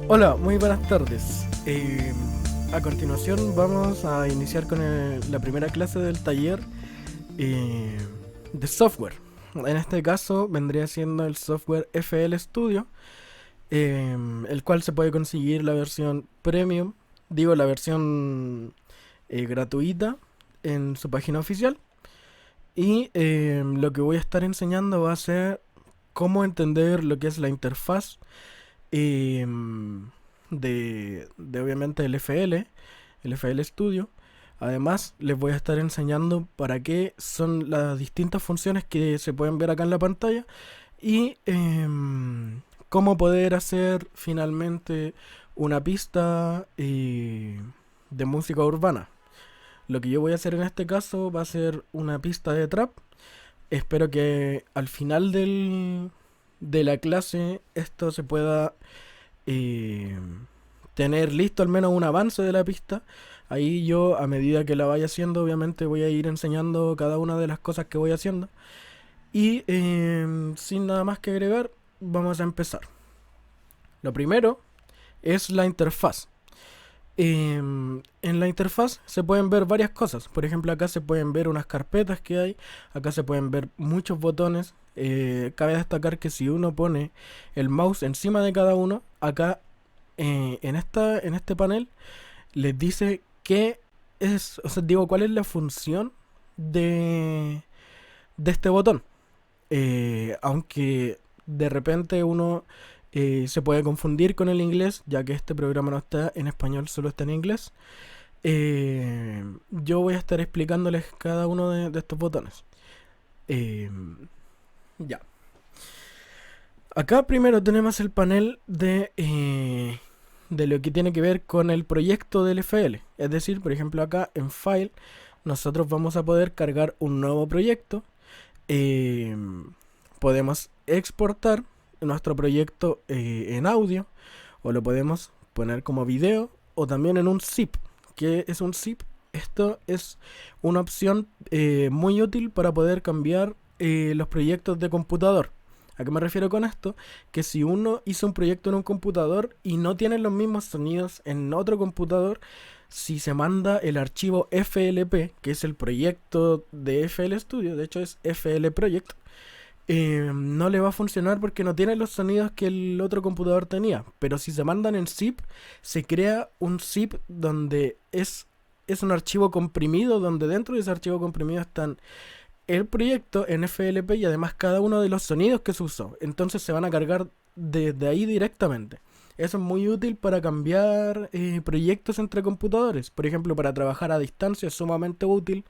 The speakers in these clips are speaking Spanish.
Hola, muy buenas tardes. A continuación vamos a iniciar con la primera clase del taller eh, de software. En este caso vendría siendo el software FL Studio, el cual se puede conseguir la versión premium, digo la versión gratuita en su página oficial. Y lo que voy a estar enseñando va a ser cómo entender lo que es la interfaz eh, de obviamente el FL Studio. Además, les voy a estar enseñando para qué son las distintas funciones que se pueden ver acá en la pantalla y cómo poder hacer finalmente una pista de música urbana. Lo que yo voy a hacer en este caso va a ser una pista de trap. Espero que al final de la clase esto se pueda eh, tener listo al menos un avance de la pista. Ahí yo, a medida que la vaya haciendo, obviamente voy a ir enseñando cada una de las cosas que voy haciendo. Y sin nada más que agregar, vamos a empezar. Lo primero es la interfaz. En la interfaz se pueden ver varias cosas. Por ejemplo, acá se pueden ver unas carpetas que hay. Acá se pueden ver muchos botones. Cabe destacar que si uno pone el mouse encima de cada uno, acá en este panel les dice qué es, o sea, digo, cuál es la función de, de este botón. Aunque de repente uno se puede confundir con el inglés, ya que este programa no está en español, solo está en inglés. Yo voy a estar explicándoles cada uno de estos botones. Eh, ya. Acá primero tenemos el panel de lo que tiene que ver con el proyecto del FL. Es decir, por ejemplo, acá en File, nosotros vamos a poder cargar un nuevo proyecto. Eh, Podemos exportar nuestro proyecto en audio, o lo podemos poner como video, o también en un zip. ¿Qué es un zip? Esto es una opción muy útil para poder cambiar los proyectos de computador. ¿A qué me refiero con esto? Que si uno hizo un proyecto en un computador y no tiene los mismos sonidos en otro computador, si se manda el archivo FLP, que es el proyecto de FL Studio, de hecho es FL Project, no le va a funcionar porque no tiene los sonidos que el otro computador tenía. Pero si se mandan en zip, se crea un zip donde es un archivo comprimido, donde dentro de ese archivo comprimido están el proyecto en FLP y además cada uno de los sonidos que se usó. Entonces se van a cargar desde ahí directamente. Eso es muy útil para cambiar proyectos entre computadores. Por ejemplo, para trabajar a distancia es sumamente útil.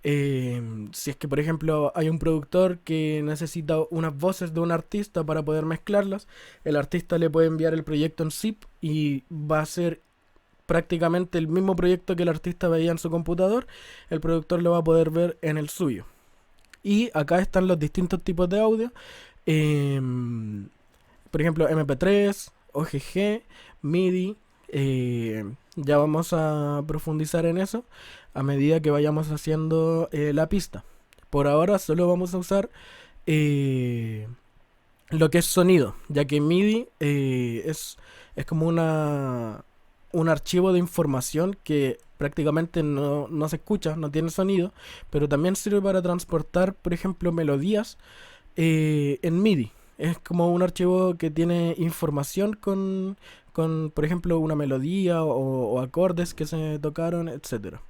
Si es que, por ejemplo, hay un productor que necesita unas voces de un artista para poder mezclarlas, el artista le puede enviar el proyecto en zip y va a ser prácticamente el mismo proyecto que el artista veía en su computador, el productor lo va a poder ver en el suyo. Y acá están los distintos tipos de audio. em, por ejemplo, MP3, OGG, MIDI. Ya vamos a profundizar en eso a medida que vayamos haciendo la pista. Por ahora solo vamos a usar eh, lo que es sonido, ya que MIDI es como un archivo de información que prácticamente no se escucha, no tiene sonido, pero también sirve para transportar, por ejemplo, melodías en MIDI. Es como un archivo que tiene información con por ejemplo, una melodía o acordes que se tocaron, etcétera.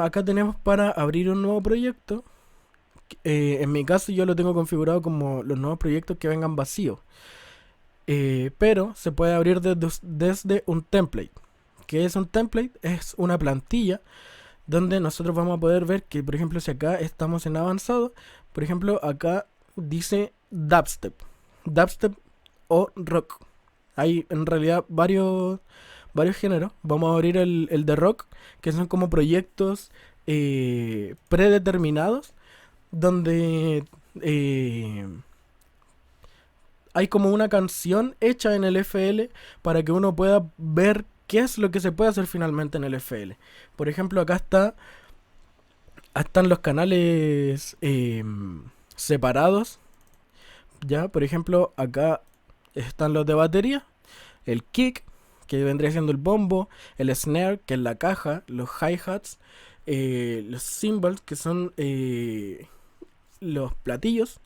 Acá tenemos para abrir un nuevo proyecto. En mi caso yo lo tengo configurado como los nuevos proyectos que vengan vacíos. Pero se puede abrir desde un template. ¿Qué es un template? Es una plantilla donde nosotros vamos a poder ver que, por ejemplo, si acá estamos en avanzado, por ejemplo, acá dice dubstep, dubstep o rock. Hay en realidad varios géneros. Vamos a abrir el de rock, que son como proyectos predeterminados, donde hay como una canción hecha en el FL para que uno pueda ver qué es lo que se puede hacer finalmente en el FL. Por ejemplo, están los canales separados. Ya, por ejemplo, acá están los de batería el kick, que vendría siendo el bombo, el snare, que es la caja, los hi-hats, los cymbals, que son los platillos,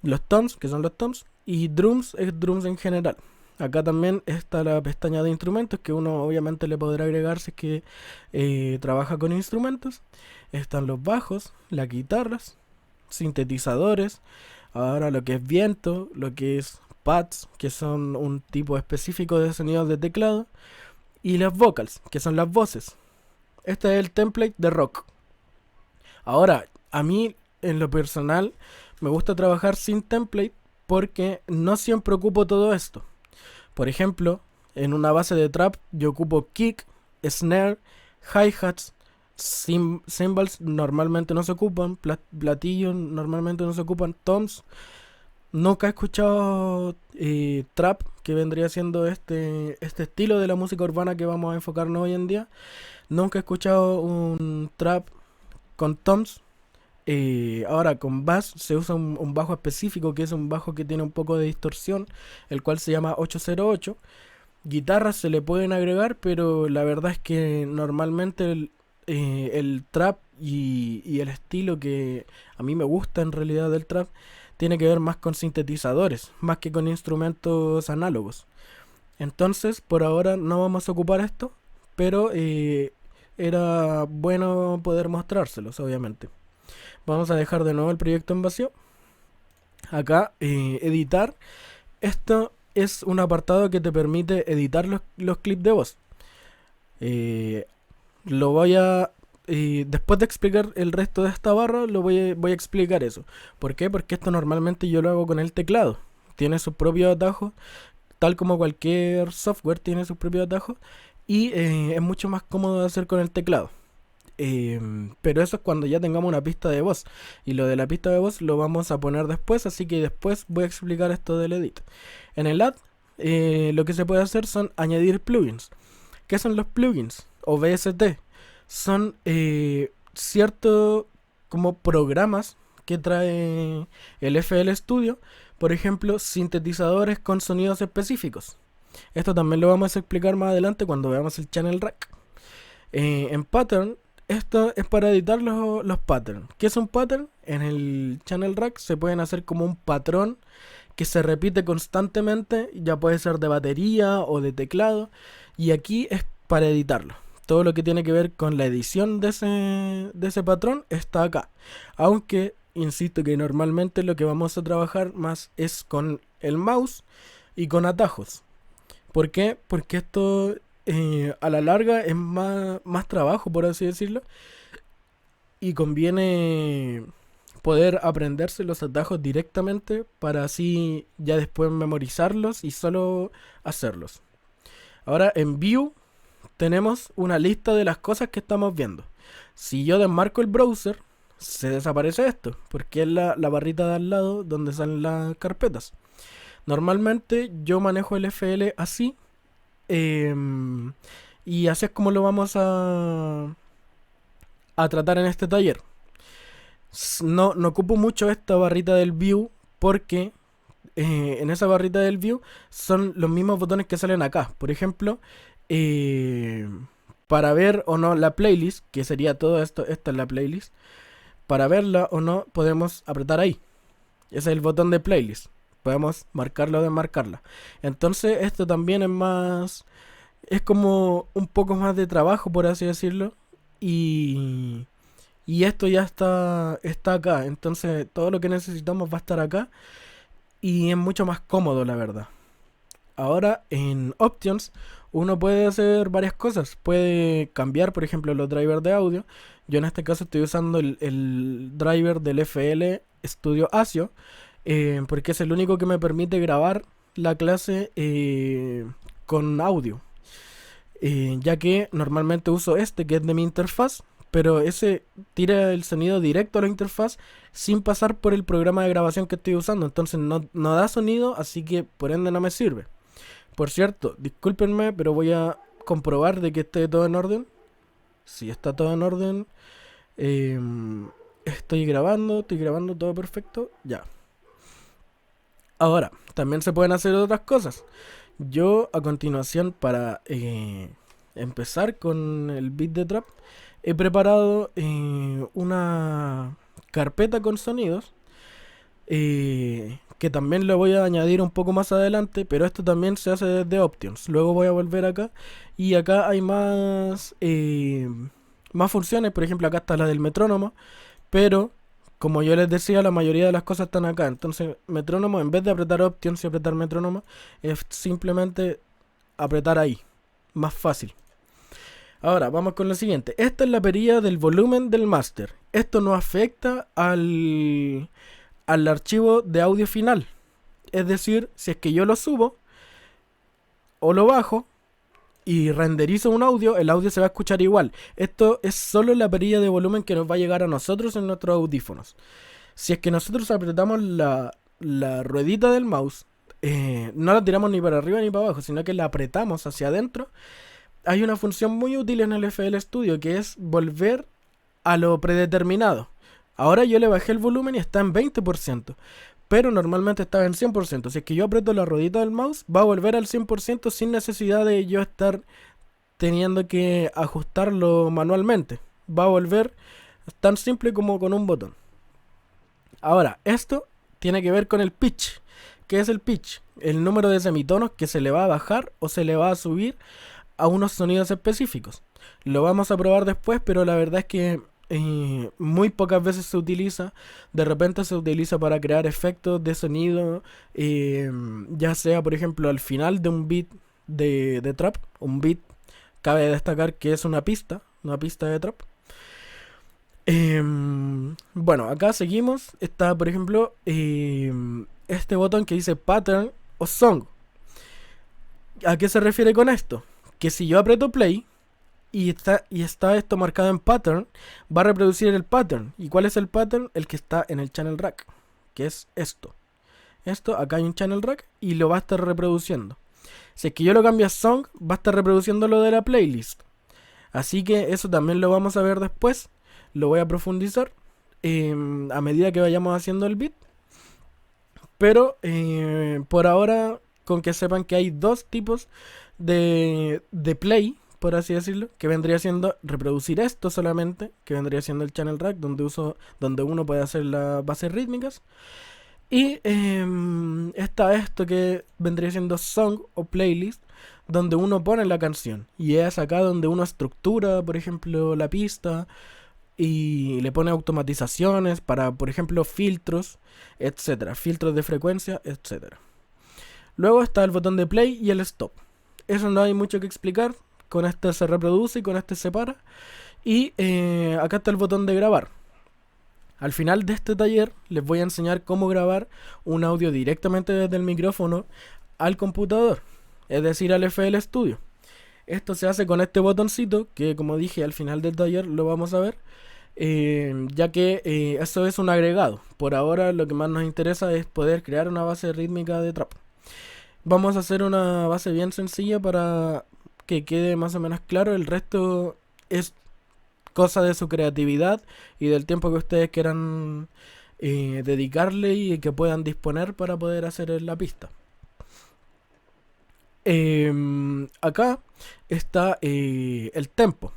los toms, que son los toms, y drums es drums en general. Acá también está la pestaña de instrumentos, que uno obviamente le podrá agregar si es que trabaja con instrumentos. Están los bajos, las guitarras, sintetizadores, ahora lo que es viento, lo que es pads, que son un tipo específico de sonidos de teclado, y las vocals, que son las voces. Este es el template de rock. Ahora, a mí en lo personal me gusta trabajar sin template porque no siempre ocupo todo esto. Por ejemplo, en una base de trap yo ocupo kick, snare, hi-hats, cymbals normalmente no se ocupan, platillos normalmente no se ocupan, toms. Nunca he escuchado trap, que vendría siendo este estilo de la música urbana que vamos a enfocarnos hoy en día. Nunca he escuchado un trap con toms. Ahora con bass se usa un bajo específico, que es un bajo que tiene un poco de distorsión, el cual se llama 808. Guitarras se le pueden agregar, pero la verdad es que normalmente el trap y el estilo que a mí me gusta en realidad del trap tiene que ver más con sintetizadores, más que con instrumentos análogos. Entonces, por ahora no vamos a ocupar esto, pero era bueno poder mostrárselos, obviamente. Vamos a dejar de nuevo el proyecto en vacío. Acá, editar. Esto es un apartado que te permite editar los clips de voz. Eh, lo voy a... después de explicar el resto de esta barra, voy a explicar eso. ¿Por qué? Porque esto normalmente yo lo hago con el teclado. Tiene sus propios atajos, tal como cualquier software tiene sus propios atajos. Y es mucho más cómodo de hacer con el teclado. Pero eso es cuando ya tengamos una pista de voz. Y lo de la pista de voz lo vamos a poner después, así que después voy a explicar esto del edit. En el add, lo que se puede hacer son añadir plugins. ¿Qué son los plugins? O VST. Son ciertos como programas que trae el FL Studio. Por ejemplo, sintetizadores con sonidos específicos. Esto también lo vamos a explicar más adelante cuando veamos el channel rack. En pattern, esto es para editar los patterns. ¿Qué es un pattern? En el channel rack se pueden hacer como un patrón que se repite constantemente, ya puede ser de batería o de teclado, y aquí es para editarlo. Todo lo que tiene que ver con la edición de ese patrón está acá. Aunque, insisto que normalmente lo que vamos a trabajar más es con el mouse y con atajos. ¿Por qué? Porque esto a la larga es más trabajo, por así decirlo, y conviene poder aprenderse los atajos directamente para así ya después memorizarlos y solo hacerlos. Ahora en View tenemos una lista de las cosas que estamos viendo. Si yo desmarco el browser, se desaparece esto, porque es la barrita de al lado donde salen las carpetas. Normalmente yo manejo el FL así, y así es como lo vamos a tratar en este taller. No ocupo mucho esta barrita del view porque en esa barrita del view son los mismos botones que salen acá. Por ejemplo, para ver o no la playlist, que sería todo esto, esta es la playlist. Para verla o no podemos apretar ahí. Ese es el botón de playlist. Podemos marcarla o desmarcarla. Entonces esto también es más... Es como un poco más de trabajo, por así decirlo. Y esto ya está acá. Entonces todo lo que necesitamos va a estar acá. Y es mucho más cómodo, la verdad. Ahora en Options uno puede hacer varias cosas. Puede cambiar, por ejemplo, los drivers de audio. Yo en este caso estoy usando el driver del FL Studio ASIO. Porque es el único que me permite grabar la clase con audio. Ya que normalmente uso este que es de mi interfaz, pero ese tira el sonido directo a la interfaz sin pasar por el programa de grabación que estoy usando. Entonces no da sonido, así que por ende no me sirve. Por cierto, discúlpenme, pero voy a comprobar de que esté todo en orden. Si está todo en orden, estoy grabando todo perfecto, ya. Ahora, también se pueden hacer otras cosas. Yo a continuación para empezar con el beat de trap he preparado una carpeta con sonidos que también lo voy a añadir un poco más adelante, pero esto también se hace desde Options. Luego voy a volver acá y acá hay más funciones. Por ejemplo, acá está la del metrónomo, pero como yo les decía, la mayoría de las cosas están acá. Entonces, metrónomo, en vez de apretar Options y apretar metrónomo, es simplemente apretar ahí. Más fácil. Ahora, vamos con lo siguiente. Esta es la perilla del volumen del máster. Esto no afecta al archivo de audio final. Es decir, si es que yo lo subo o lo bajo y renderizo un audio, el audio se va a escuchar igual. Esto es solo la perilla de volumen que nos va a llegar a nosotros en nuestros audífonos. Si es que nosotros apretamos la ruedita del mouse, no la tiramos ni para arriba ni para abajo, sino que la apretamos hacia adentro, hay una función muy útil en el FL Studio que es volver a lo predeterminado. Ahora yo le bajé el volumen y está en 20%, pero normalmente estaba en 100%. Si es que yo aprieto la ruedita del mouse, va a volver al 100% sin necesidad de yo estar teniendo que ajustarlo manualmente. Va a volver tan simple como con un botón. Ahora, esto tiene que ver con el pitch. ¿Qué es el pitch? El número de semitonos que se le va a bajar o se le va a subir a unos sonidos específicos. Lo vamos a probar después, pero la verdad es que muy pocas veces se utiliza. De repente se utiliza para crear efectos de sonido, ya sea por ejemplo al final de un beat de trap. Un beat, cabe destacar que es una pista de trap. Bueno, acá seguimos. Está por ejemplo este botón que dice pattern o song. ¿A qué se refiere con esto? Que si yo aprieto play y está esto marcado en pattern, va a reproducir el pattern. ¿Y cuál es el pattern? El que está en el channel rack, que es esto. Acá hay un channel rack y lo va a estar reproduciendo. Si es que yo lo cambio a song, va a estar reproduciendo lo de la playlist. Así que eso también lo vamos a ver después. Lo voy a profundizar a medida que vayamos haciendo el beat. Pero por ahora, con que sepan que hay dos tipos de play, por así decirlo, que vendría siendo reproducir esto solamente, que vendría siendo el channel rack, donde uno puede hacer las bases rítmicas. Y está esto que vendría siendo song o playlist, donde uno pone la canción. Y es acá donde uno estructura, por ejemplo, la pista y le pone automatizaciones para, por ejemplo, filtros, etcétera, filtros de frecuencia, etcétera. Luego está el botón de play y el stop. Eso no hay mucho que explicar. Con este se reproduce y con este se para. Y acá está el botón de grabar. Al final de este taller les voy a enseñar cómo grabar un audio directamente desde el micrófono al computador, es decir, al FL Studio. Esto se hace con este botoncito que, como dije, al final del taller lo vamos a ver, ya que eso es un agregado. Por ahora lo que más nos interesa es poder crear una base rítmica de trap. Vamos a hacer una base bien sencilla para que quede más o menos claro. El resto es cosa de su creatividad y del tiempo que ustedes quieran dedicarle y que puedan disponer para poder hacer la pista. Acá está el tempo.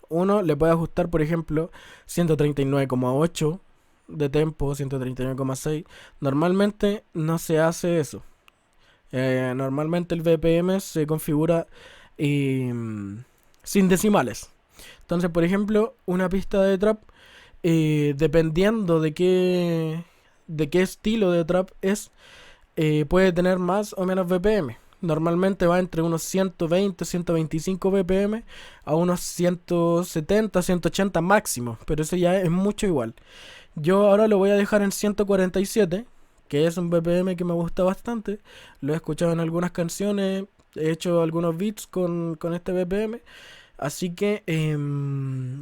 Uno le puede ajustar, por ejemplo, 139,8 de tempo, 139,6. Normalmente no se hace eso. Normalmente el BPM se configura sin decimales. Entonces, por ejemplo, una pista de trap, dependiendo de qué estilo de trap es, puede tener más o menos BPM. Normalmente va entre unos 120, 125 BPM a unos 170, 180 máximo, pero eso ya es mucho igual. Yo ahora lo voy a dejar en 147, que es un BPM que me gusta bastante. Lo he escuchado en algunas canciones, he hecho algunos beats con este BPM. Así que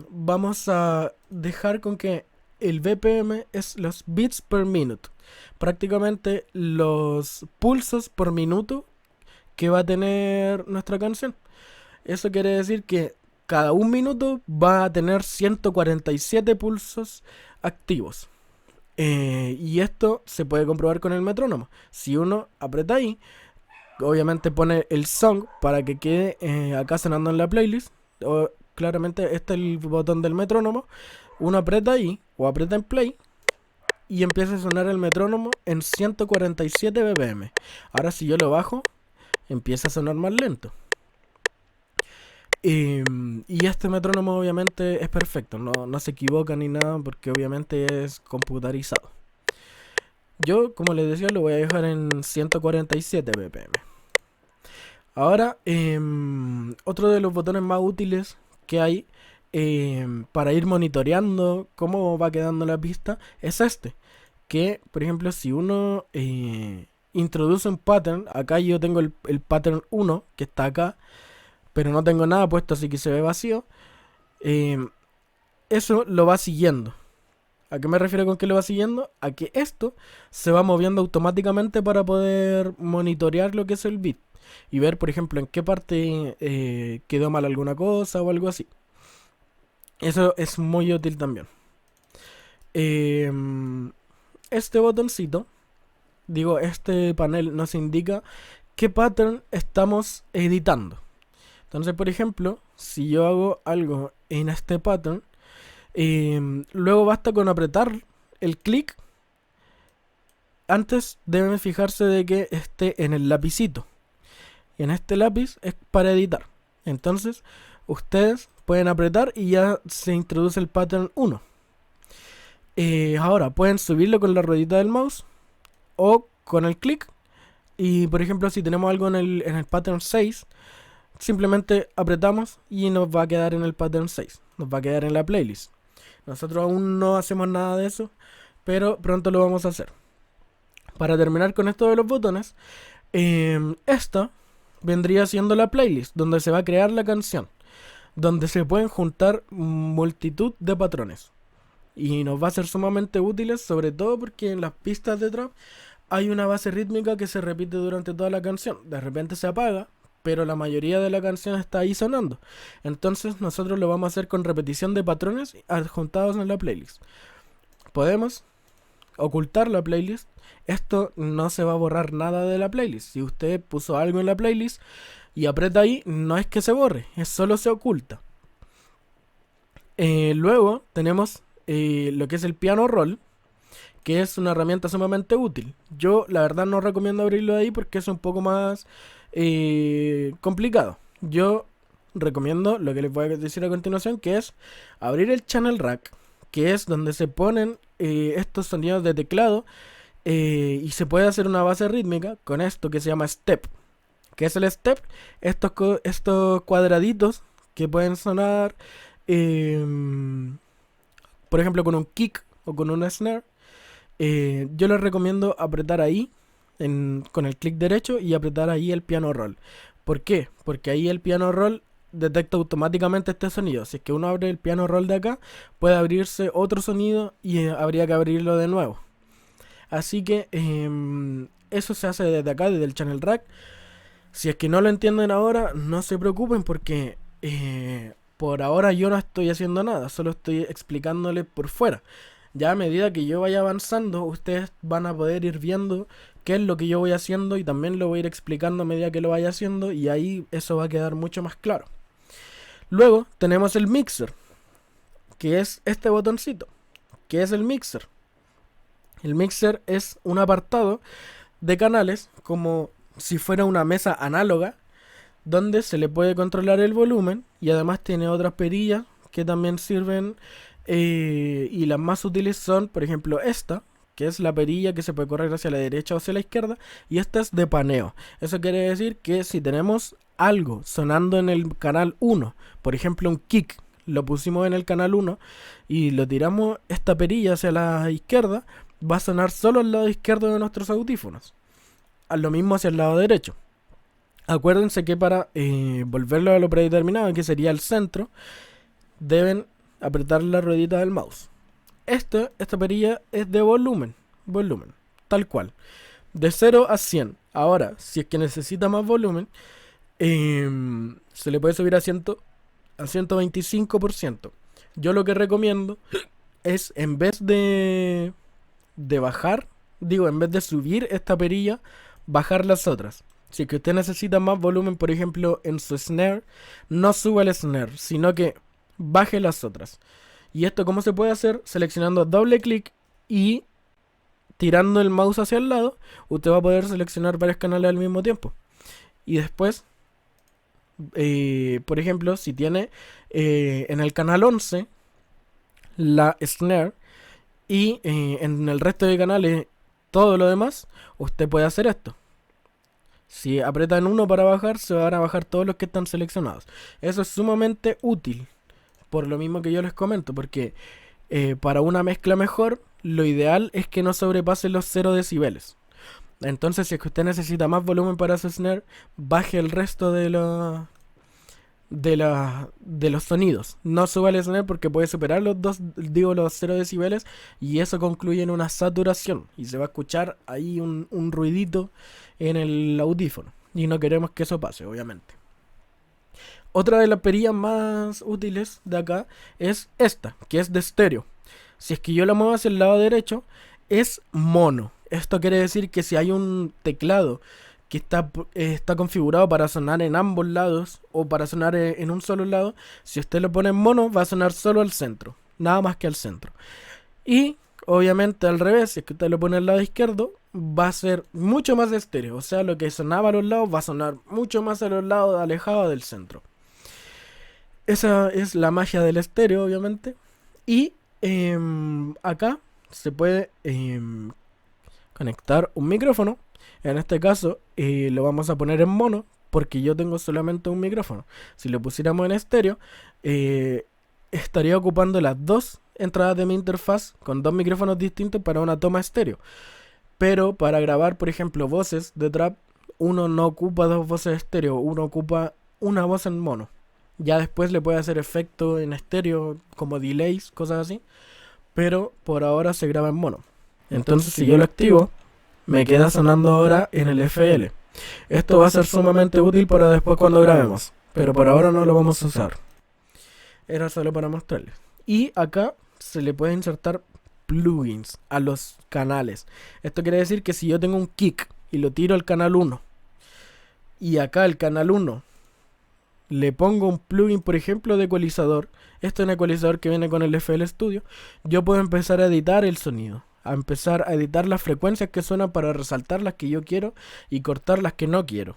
vamos a dejar con que el BPM es los beats per minute. Prácticamente los pulsos por minuto que va a tener nuestra canción. Eso quiere decir que cada un minuto va a tener 147 pulsos activos. Y esto se puede comprobar con el metrónomo. Si uno aprieta ahí, obviamente pone el song para que quede acá sonando en la playlist. Claramente este es el botón del metrónomo. Uno aprieta ahí o aprieta en play y empieza a sonar el metrónomo en 147 BPM. Ahora si yo lo bajo, empieza a sonar más lento. Y este metrónomo obviamente es perfecto, no se equivoca ni nada porque obviamente es computarizado. Yo, como les decía, lo voy a dejar en 147 BPM. Ahora, otro de los botones más útiles que hay para ir monitoreando cómo va quedando la pista es este. Que, por ejemplo, si uno introduce un pattern, acá yo tengo el pattern 1 que está acá, pero no tengo nada puesto, así que se ve vacío. Eso lo va siguiendo. ¿A qué me refiero con que lo va siguiendo? A que esto se va moviendo automáticamente para poder monitorear lo que es el beat y ver, por ejemplo, en qué parte quedó mal alguna cosa o algo así. Eso es muy útil también. Este botoncito, digo, este panel nos indica qué pattern estamos editando. Entonces, por ejemplo, si yo hago algo en este pattern, luego basta con apretar el clic. Antes deben fijarse de que esté en el lapicito. Y en este lápiz es para editar. Entonces, ustedes pueden apretar y ya se introduce el pattern 1. Ahora, pueden subirlo con la ruedita del mouse o con el clic. Y por ejemplo, si tenemos algo en el pattern 6, simplemente apretamos y nos va a quedar en el pattern 6. Nos va a quedar en la playlist. Nosotros aún no hacemos nada de eso, pero pronto lo vamos a hacer. Para terminar con esto de los botones, esta vendría siendo la playlist donde se va a crear la canción, donde se pueden juntar multitud de patrones. Y nos va a ser sumamente útiles, sobre todo porque en las pistas de trap hay una base rítmica que se repite durante toda la canción. De repente se apaga, pero la mayoría de la canción está ahí sonando. Entonces nosotros lo vamos a hacer con repetición de patrones adjuntados en la playlist. Podemos ocultar la playlist. Esto no se va a borrar nada de la playlist. Si usted puso algo en la playlist y aprieta ahí, no es que se borre, es solo se oculta. Luego tenemos lo que es el piano roll, que es una herramienta sumamente útil. Yo la verdad no recomiendo abrirlo de ahí porque es un poco más complicado. Yo recomiendo lo que les voy a decir a continuación, que es abrir el channel rack, que es donde se ponen estos sonidos de teclado, y se puede hacer una base rítmica con esto que se llama step. ¿Qué es el step? Estos cuadraditos que pueden sonar por ejemplo con un kick o con una snare. Yo les recomiendo apretar ahí con el clic derecho y apretar ahí el piano roll. ¿Por qué? Porque ahí el piano roll detecta automáticamente este sonido. Si es que uno abre el piano roll de acá, puede abrirse otro sonido y habría que abrirlo de nuevo. Así que eso se hace desde acá, desde el channel rack. Si es que no lo entienden ahora, no se preocupen porque por ahora yo no estoy haciendo nada, solo estoy explicándoles por fuera. Ya a medida que yo vaya avanzando, ustedes van a poder ir viendo qué es lo que yo voy haciendo y también lo voy a ir explicando a medida que lo vaya haciendo y ahí eso va a quedar mucho más claro. Luego tenemos el mixer, que es este botoncito. ¿Qué es el mixer? El mixer es un apartado de canales como si fuera una mesa análoga donde se le puede controlar el volumen y además tiene otras perillas que también sirven, y las más útiles son, por ejemplo, esta, que es la perilla que se puede correr hacia la derecha o hacia la izquierda, y esta es de paneo. Eso quiere decir que si tenemos algo sonando en el canal 1, por ejemplo un kick, lo pusimos en el canal 1 y lo tiramos esta perilla hacia la izquierda, va a sonar solo al lado izquierdo de nuestros audífonos. A lo mismo hacia el lado derecho. Acuérdense que para volverlo a lo predeterminado, que sería el centro, deben apretar la ruedita del mouse. Esta perilla es de volumen, tal cual, de 0 a 100. Ahora, si es que necesita más volumen, se le puede subir a 125%. Yo lo que recomiendo es, en vez de bajar, en vez de subir esta perilla, bajar las otras. Si es que usted necesita más volumen, por ejemplo, en su snare, no suba el snare, sino que baje las otras. ¿Y esto cómo se puede hacer? Seleccionando doble clic y tirando el mouse hacia el lado, usted va a poder seleccionar varios canales al mismo tiempo. Y después, por ejemplo, si tiene en el canal 11 la snare y en el resto de canales todo lo demás, usted puede hacer esto. Si apretan uno para bajar, se van a bajar todos los que están seleccionados. Eso es sumamente útil, por lo mismo que yo les comento, porque para una mezcla mejor, lo ideal es que no sobrepase los 0 decibeles. Entonces, si es que usted necesita más volumen para su snare, baje el resto de los sonidos. No suba el snare porque puede superar los 0 decibeles y eso concluye en una saturación y se va a escuchar ahí un ruidito en el audífono y no queremos que eso pase, obviamente. Otra de las perillas más útiles de acá es esta, que es de estéreo. Si es que yo la muevo hacia el lado derecho, es mono. Esto quiere decir que si hay un teclado que está configurado para sonar en ambos lados o para sonar en un solo lado, si usted lo pone en mono va a sonar solo al centro, nada más que al centro. Y obviamente al revés, si es que usted lo pone al lado izquierdo, va a ser mucho más estéreo, o sea, lo que sonaba a los lados va a sonar mucho más a los lados alejados del centro. Esa es la magia del estéreo, obviamente. Y acá se puede conectar un micrófono. En este caso lo vamos a poner en mono porque yo tengo solamente un micrófono. Si lo pusiéramos en estéreo, estaría ocupando las dos entradas de mi interfaz con dos micrófonos distintos para una toma estéreo. Pero para grabar, por ejemplo, voces de trap, uno no ocupa dos voces estéreo, uno ocupa una voz en mono. Ya después le puede hacer efecto en estéreo como delays, cosas así. Pero por ahora se graba en mono. Entonces si yo lo activo, me queda sonando ahora en el FL. Esto va a ser sumamente útil para después cuando grabemos, pero por ahora no lo vamos a usar. Era solo para mostrarles. Y acá se le puede insertar plugins a los canales. Esto quiere decir que si yo tengo un kick y lo tiro al canal 1 y acá el canal 1 le pongo un plugin, por ejemplo, de ecualizador, esto es un ecualizador que viene con el FL Studio, yo puedo empezar a editar el sonido, a empezar a editar las frecuencias que suenan para resaltar las que yo quiero y cortar las que no quiero.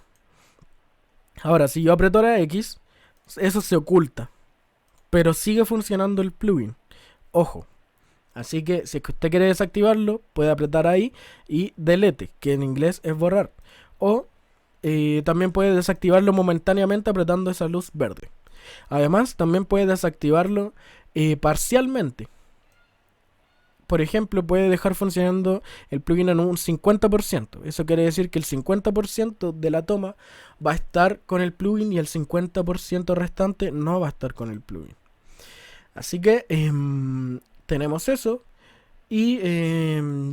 Ahora, si yo aprieto la X, eso se oculta, pero sigue funcionando el plugin. Ojo. Así que si es que usted quiere desactivarlo, puede apretar ahí y delete, que en inglés es borrar. O también puede desactivarlo momentáneamente apretando esa luz verde. Además, también puede desactivarlo parcialmente. Por ejemplo, puede dejar funcionando el plugin en un 50%. Eso quiere decir que el 50% de la toma va a estar con el plugin y el 50% restante no va a estar con el plugin. Así que tenemos eso. Y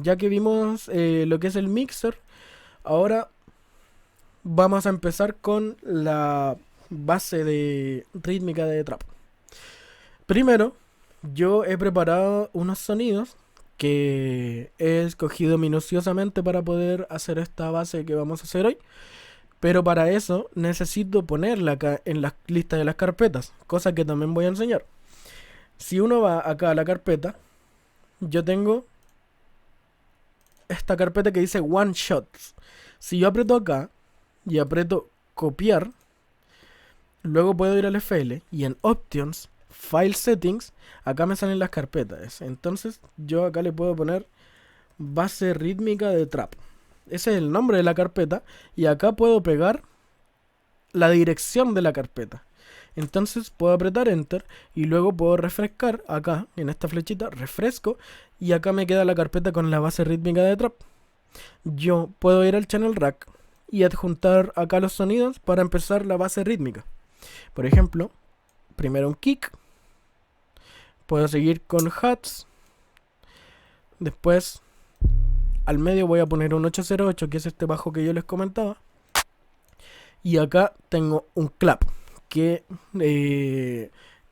ya que vimos lo que es el mixer, ahora vamos a empezar con la base de rítmica de trap. Primero, yo he preparado unos sonidos que he escogido minuciosamente para poder hacer esta base que vamos a hacer hoy. Pero para eso necesito ponerla acá en la lista de las carpetas, cosa que también voy a enseñar. Si uno va acá a la carpeta, yo tengo esta carpeta que dice One Shots. Si yo aprieto acá y aprieto copiar, luego puedo ir al FL y en Options, File Settings, acá me salen las carpetas. Entonces yo acá le puedo poner base rítmica de trap. Ese es el nombre de la carpeta y acá puedo pegar la dirección de la carpeta. Entonces puedo apretar Enter y luego puedo refrescar acá en esta flechita, refresco y acá me queda la carpeta con la base rítmica de trap. Yo puedo ir al Channel Rack y adjuntar acá los sonidos para empezar la base rítmica. Por ejemplo, primero un kick, puedo seguir con hats, después al medio voy a poner un 808 que es este bajo que yo les comentaba y acá tengo un clap que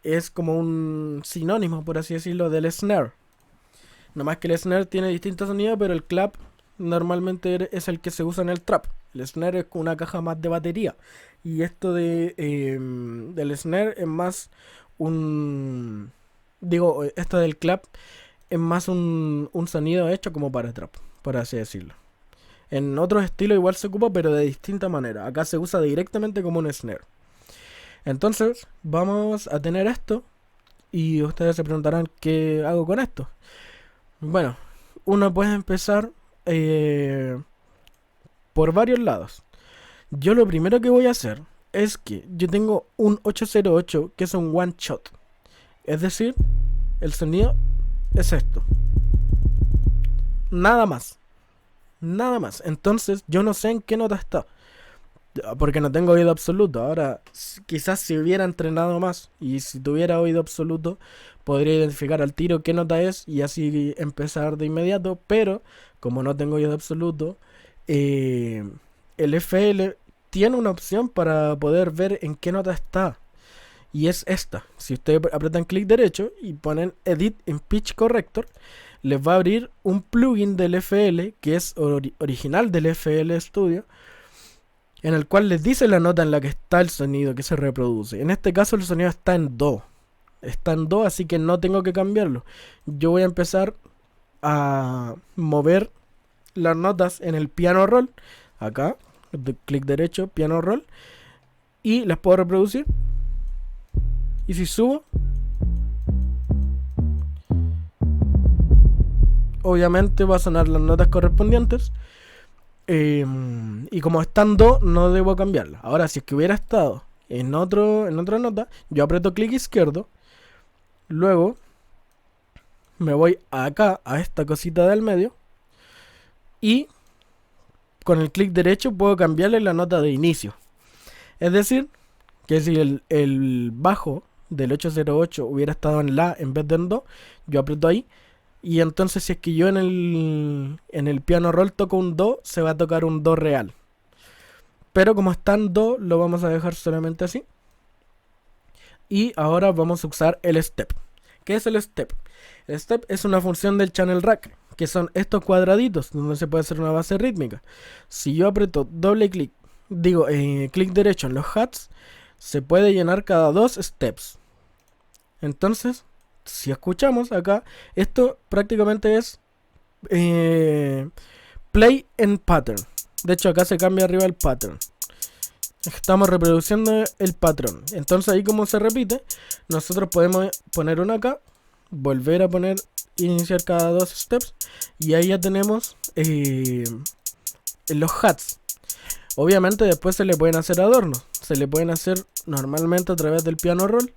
es como un sinónimo, por así decirlo, del snare. No más que el snare tiene distintos sonidos, pero el clap normalmente es el que se usa en el trap. El snare es una caja más de batería. Y esto del snare es más un... Digo, esto del clap es más un sonido hecho como para trap, por así decirlo. En otros estilos igual se ocupa, pero de distinta manera. Acá se usa directamente como un snare. Entonces, vamos a tener esto. Y ustedes se preguntarán qué hago con esto. Bueno, uno puede empezar por varios lados. Yo lo primero que voy a hacer es que yo tengo un 808 que es un one shot. Es decir, el sonido es esto. Nada más. Nada más. Entonces yo no sé en qué nota está. Porque no tengo oído absoluto. Ahora, quizás si hubiera entrenado más y si tuviera oído absoluto, podría identificar al tiro qué nota es y así empezar de inmediato. Pero como no tengo oído absoluto, el FL tiene una opción para poder ver en qué nota está. Y es esta. Si ustedes apretan clic derecho y ponen Edit in Pitch Corrector, les va a abrir un plugin del FL que es original del FL Studio, en el cual les dice la nota en la que está el sonido que se reproduce. En este caso el sonido está en Do. Está en Do, así que no tengo que cambiarlo. Yo voy a empezar a mover las notas en el piano roll. Acá, clic derecho, piano roll. Y las puedo reproducir. Y si subo, obviamente va a sonar las notas correspondientes. Y como está en Do, no debo cambiarla. Ahora, si es que hubiera estado en otra nota, yo aprieto clic izquierdo. Luego me voy acá, a esta cosita del medio. Y con el clic derecho puedo cambiarle la nota de inicio. Es decir, que si el bajo del 808 hubiera estado en La en vez de en Do, yo aprieto ahí. Y entonces si es que yo en el piano roll toco un Do, se va a tocar un Do real. Pero como está en Do, lo vamos a dejar solamente así. Y ahora vamos a usar el step. ¿Qué es el step? El step es una función del channel rack, que son estos cuadraditos donde se puede hacer una base rítmica. Si yo aprieto doble clic, clic derecho en los hats, se puede llenar cada 2 steps. Entonces, si escuchamos acá, esto prácticamente es play en pattern. De hecho, acá se cambia arriba el pattern. Estamos reproduciendo el patrón. Entonces ahí como se repite, nosotros podemos poner una acá, volver a poner, iniciar cada 2 steps. Y ahí ya tenemos los hats. Obviamente después se le pueden hacer adornos. Se le pueden hacer normalmente a través del piano roll.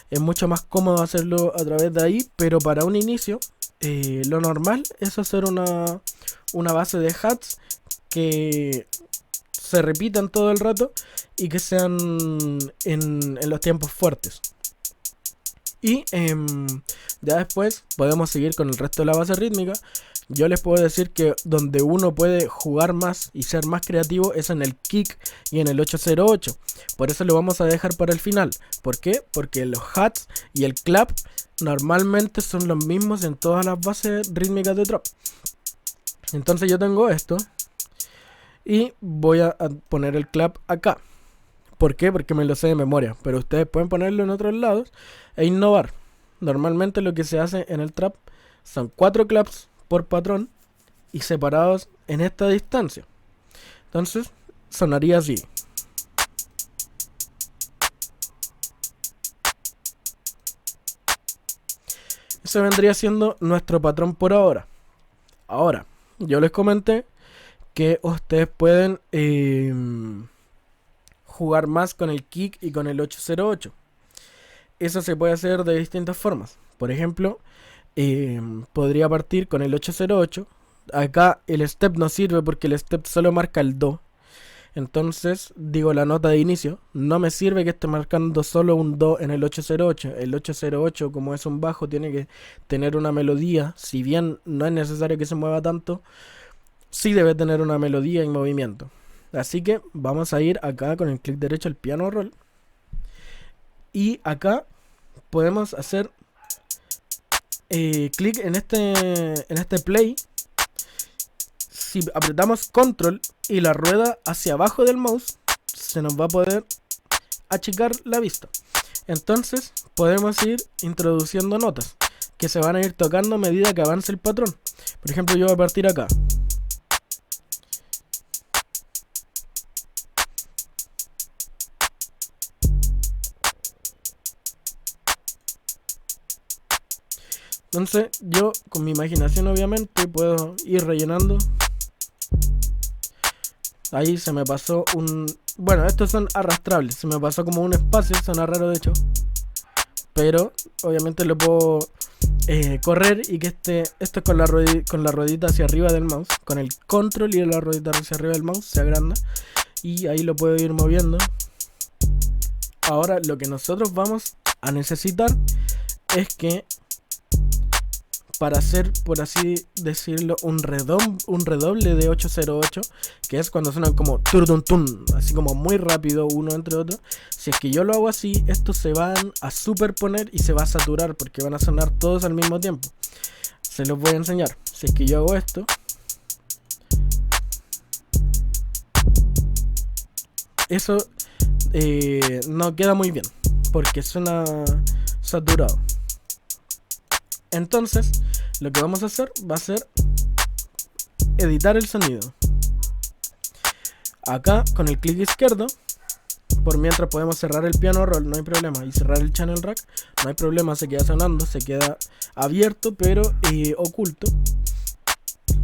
Es mucho más cómodo hacerlo a través de ahí, pero para un inicio lo normal es hacer una base de hats que se repitan todo el rato y que sean en los tiempos fuertes. Y ya después podemos seguir con el resto de la base rítmica. Yo les puedo decir que donde uno puede jugar más y ser más creativo es en el kick y en el 808. Por eso lo vamos a dejar para el final. ¿Por qué? Porque los hats y el clap normalmente son los mismos en todas las bases rítmicas de trap. Entonces yo tengo esto y voy a poner el clap acá. ¿Por qué? Porque me lo sé de memoria. Pero ustedes pueden ponerlo en otros lados e innovar. Normalmente lo que se hace en el trap son 4 claps por patrón y separados en esta distancia. Entonces sonaría así. Ese vendría siendo nuestro patrón por ahora. Ahora, yo les comenté que ustedes pueden jugar más con el kick y con el 808. Eso se puede hacer de distintas formas. Por ejemplo, podría partir con el 808. Acá el step no sirve porque el step solo marca el Do. Entonces, digo la nota de inicio. No me sirve que esté marcando solo un Do en el 808. El 808, como es un bajo, tiene que tener una melodía. Si bien no es necesario que se mueva tanto, sí debe tener una melodía y movimiento. Así que vamos a ir acá con el clic derecho al piano roll. Y acá podemos hacer clic en este play. si apretamos control y la rueda hacia abajo del mouse, se nos va a poder achicar la vista. Entonces podemos ir introduciendo notas que se van a ir tocando a medida que avance el patrón. Por ejemplo, yo voy a partir acá. Entonces yo con mi imaginación obviamente puedo ir rellenando. Ahí se me pasó un... Bueno, estos son arrastrables. Se me pasó como un espacio, suena raro de hecho. Pero obviamente lo puedo correr y que esto con la ruedita hacia arriba del mouse. Con el control y la ruedita hacia arriba del mouse se agranda. Y ahí lo puedo ir moviendo. Ahora lo que nosotros vamos a necesitar es que para hacer, por así decirlo, un redoble de 808, que es cuando suenan como turdun, así como muy rápido uno entre otro. Si es que yo lo hago así, estos se van a superponer y se va a saturar porque van a sonar todos al mismo tiempo. Se los voy a enseñar. Si es que yo hago esto, eso no queda muy bien porque suena saturado. Entonces, lo que vamos a hacer va a ser editar el sonido. Acá, con el clic izquierdo, por mientras podemos cerrar el piano roll, no hay problema, y cerrar el channel rack, no hay problema, se queda sonando, se queda abierto, pero oculto.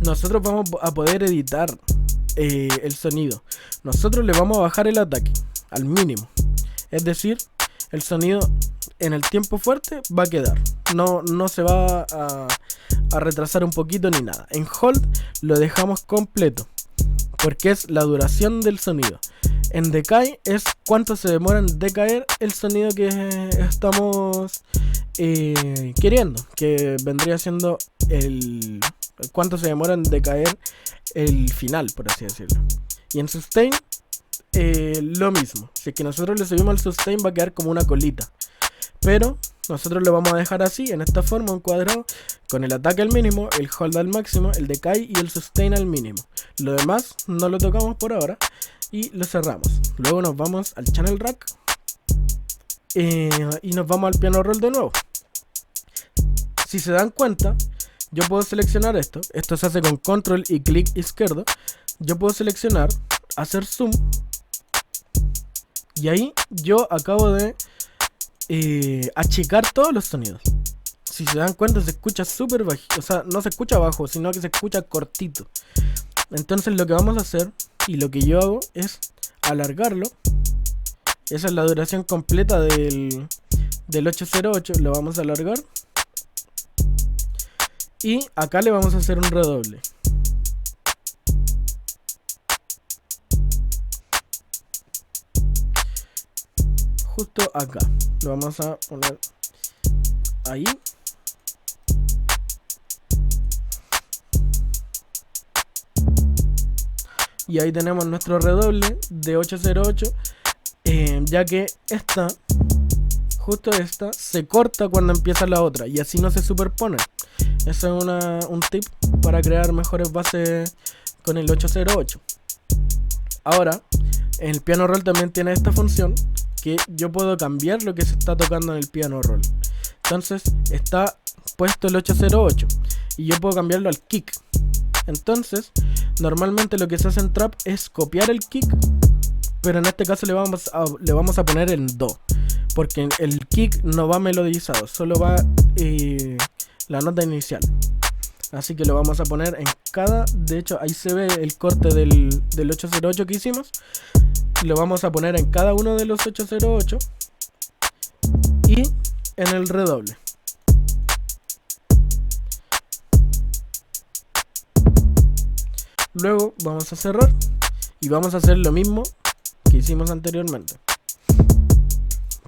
Nosotros vamos a poder editar el sonido. Nosotros le vamos a bajar el ataque al mínimo. Es decir, el sonido en el tiempo fuerte va a quedar. No se va a retrasar un poquito ni nada. En hold lo dejamos completo porque es la duración del sonido. En decay es cuánto se demora en decaer el sonido que estamos queriendo, que vendría siendo el cuánto se demora en decaer el final, por así decirlo. Y en sustain lo mismo. Si es que nosotros le subimos el sustain va a quedar como una colita, pero nosotros lo vamos a dejar así, en esta forma, un cuadrado, con el ataque al mínimo, el hold al máximo, el decay y el sustain al mínimo. Lo demás no lo tocamos por ahora y lo cerramos. Luego nos vamos al channel rack y nos vamos al piano roll de nuevo. Si se dan cuenta, yo puedo seleccionar esto. Esto se hace con control y clic izquierdo. Yo puedo seleccionar, hacer zoom, y ahí yo acabo de achicar todos los sonidos. Si se dan cuenta, se escucha súper bajo. O sea, no se escucha bajo, sino que se escucha cortito. Entonces lo que vamos a hacer, y lo que yo hago, es alargarlo. Esa es la duración completa del 808. Lo vamos a alargar. Y acá le vamos a hacer un redoble. Justo acá. Lo vamos a poner ahí. Y ahí tenemos nuestro redoble de 808. Ya que justo esta, se corta cuando empieza la otra. Y así no se superponen. Ese es un tip para crear mejores bases con el 808. Ahora, el piano roll también tiene esta función, que yo puedo cambiar lo que se está tocando en el piano roll. Entonces está puesto el 808 y yo puedo cambiarlo al kick. Entonces normalmente lo que se hace en trap es copiar el kick, pero en este caso le vamos a poner en do, porque el kick no va melodizado, solo va la nota inicial. Así que lo vamos a poner en cada... De hecho ahí se ve el corte del 808 que hicimos. Lo vamos a poner en cada uno de los 808 y en el redoble. Luego vamos a cerrar y vamos a hacer lo mismo que hicimos anteriormente,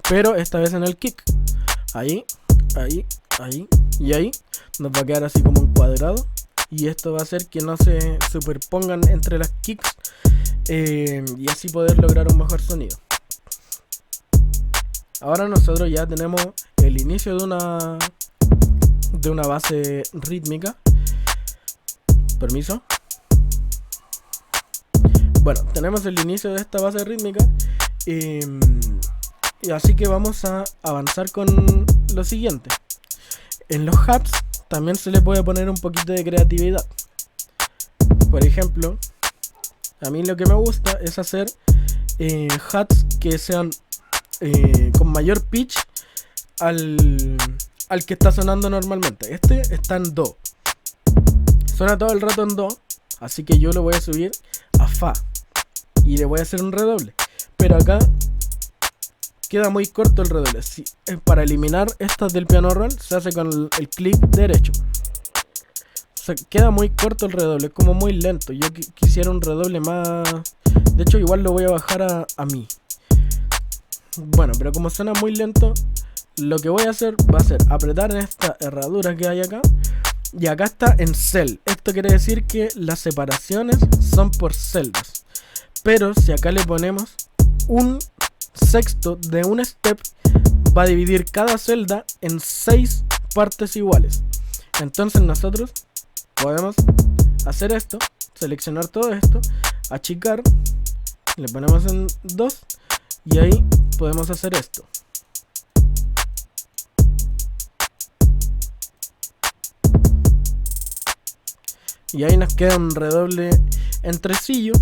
pero esta vez en el kick. Ahí, ahí, ahí y ahí. Nos va a quedar así como un cuadrado. Y esto va a hacer que no se superpongan entre las kicks, y así poder lograr un mejor sonido. Ahora nosotros ya tenemos el inicio de una base rítmica. Permiso. Bueno, tenemos el inicio de esta base rítmica. Y así que vamos a avanzar con lo siguiente. En los hats también se le puede poner un poquito de creatividad. Por ejemplo, a mí lo que me gusta es hacer hats que sean con mayor pitch al que está sonando normalmente. Este está en do, suena todo el rato en do, así que yo lo voy a subir a fa y le voy a hacer un redoble. Pero acá queda muy corto el redoble. Para eliminar estas del piano roll se hace con el clic derecho. Queda muy corto el redoble, es como muy lento. Yo quisiera un redoble más. De hecho igual lo voy a bajar a mi. Bueno, pero como suena muy lento, lo que voy a hacer va a ser apretar en esta herradura que hay acá. Y acá está en cel. Esto quiere decir que las separaciones son por celdas. Pero si acá le ponemos un sexto de un step, va a dividir cada celda en 6 partes iguales. Entonces nosotros podemos hacer esto, seleccionar todo esto, achicar, le ponemos en 2 y ahí podemos hacer esto. Y ahí nos queda un redoble en tresillo.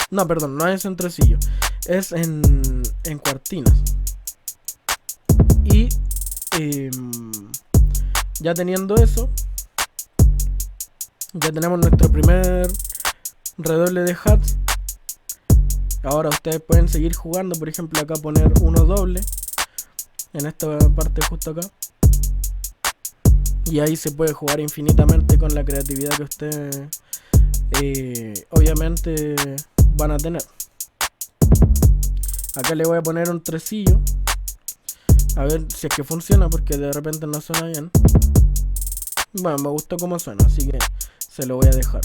No, perdón, no es en tresillo, es en cuartinas. Y ya teniendo eso, ya tenemos nuestro primer redoble de hats. Ahora ustedes pueden seguir jugando, por ejemplo acá poner uno doble en esta parte justo acá. Y ahí se puede jugar infinitamente con la creatividad que ustedes obviamente van a tener. Acá le voy a poner un tresillo, a ver si es que funciona, porque de repente no suena bien. Bueno, me gustó cómo suena, así que se lo voy a dejar.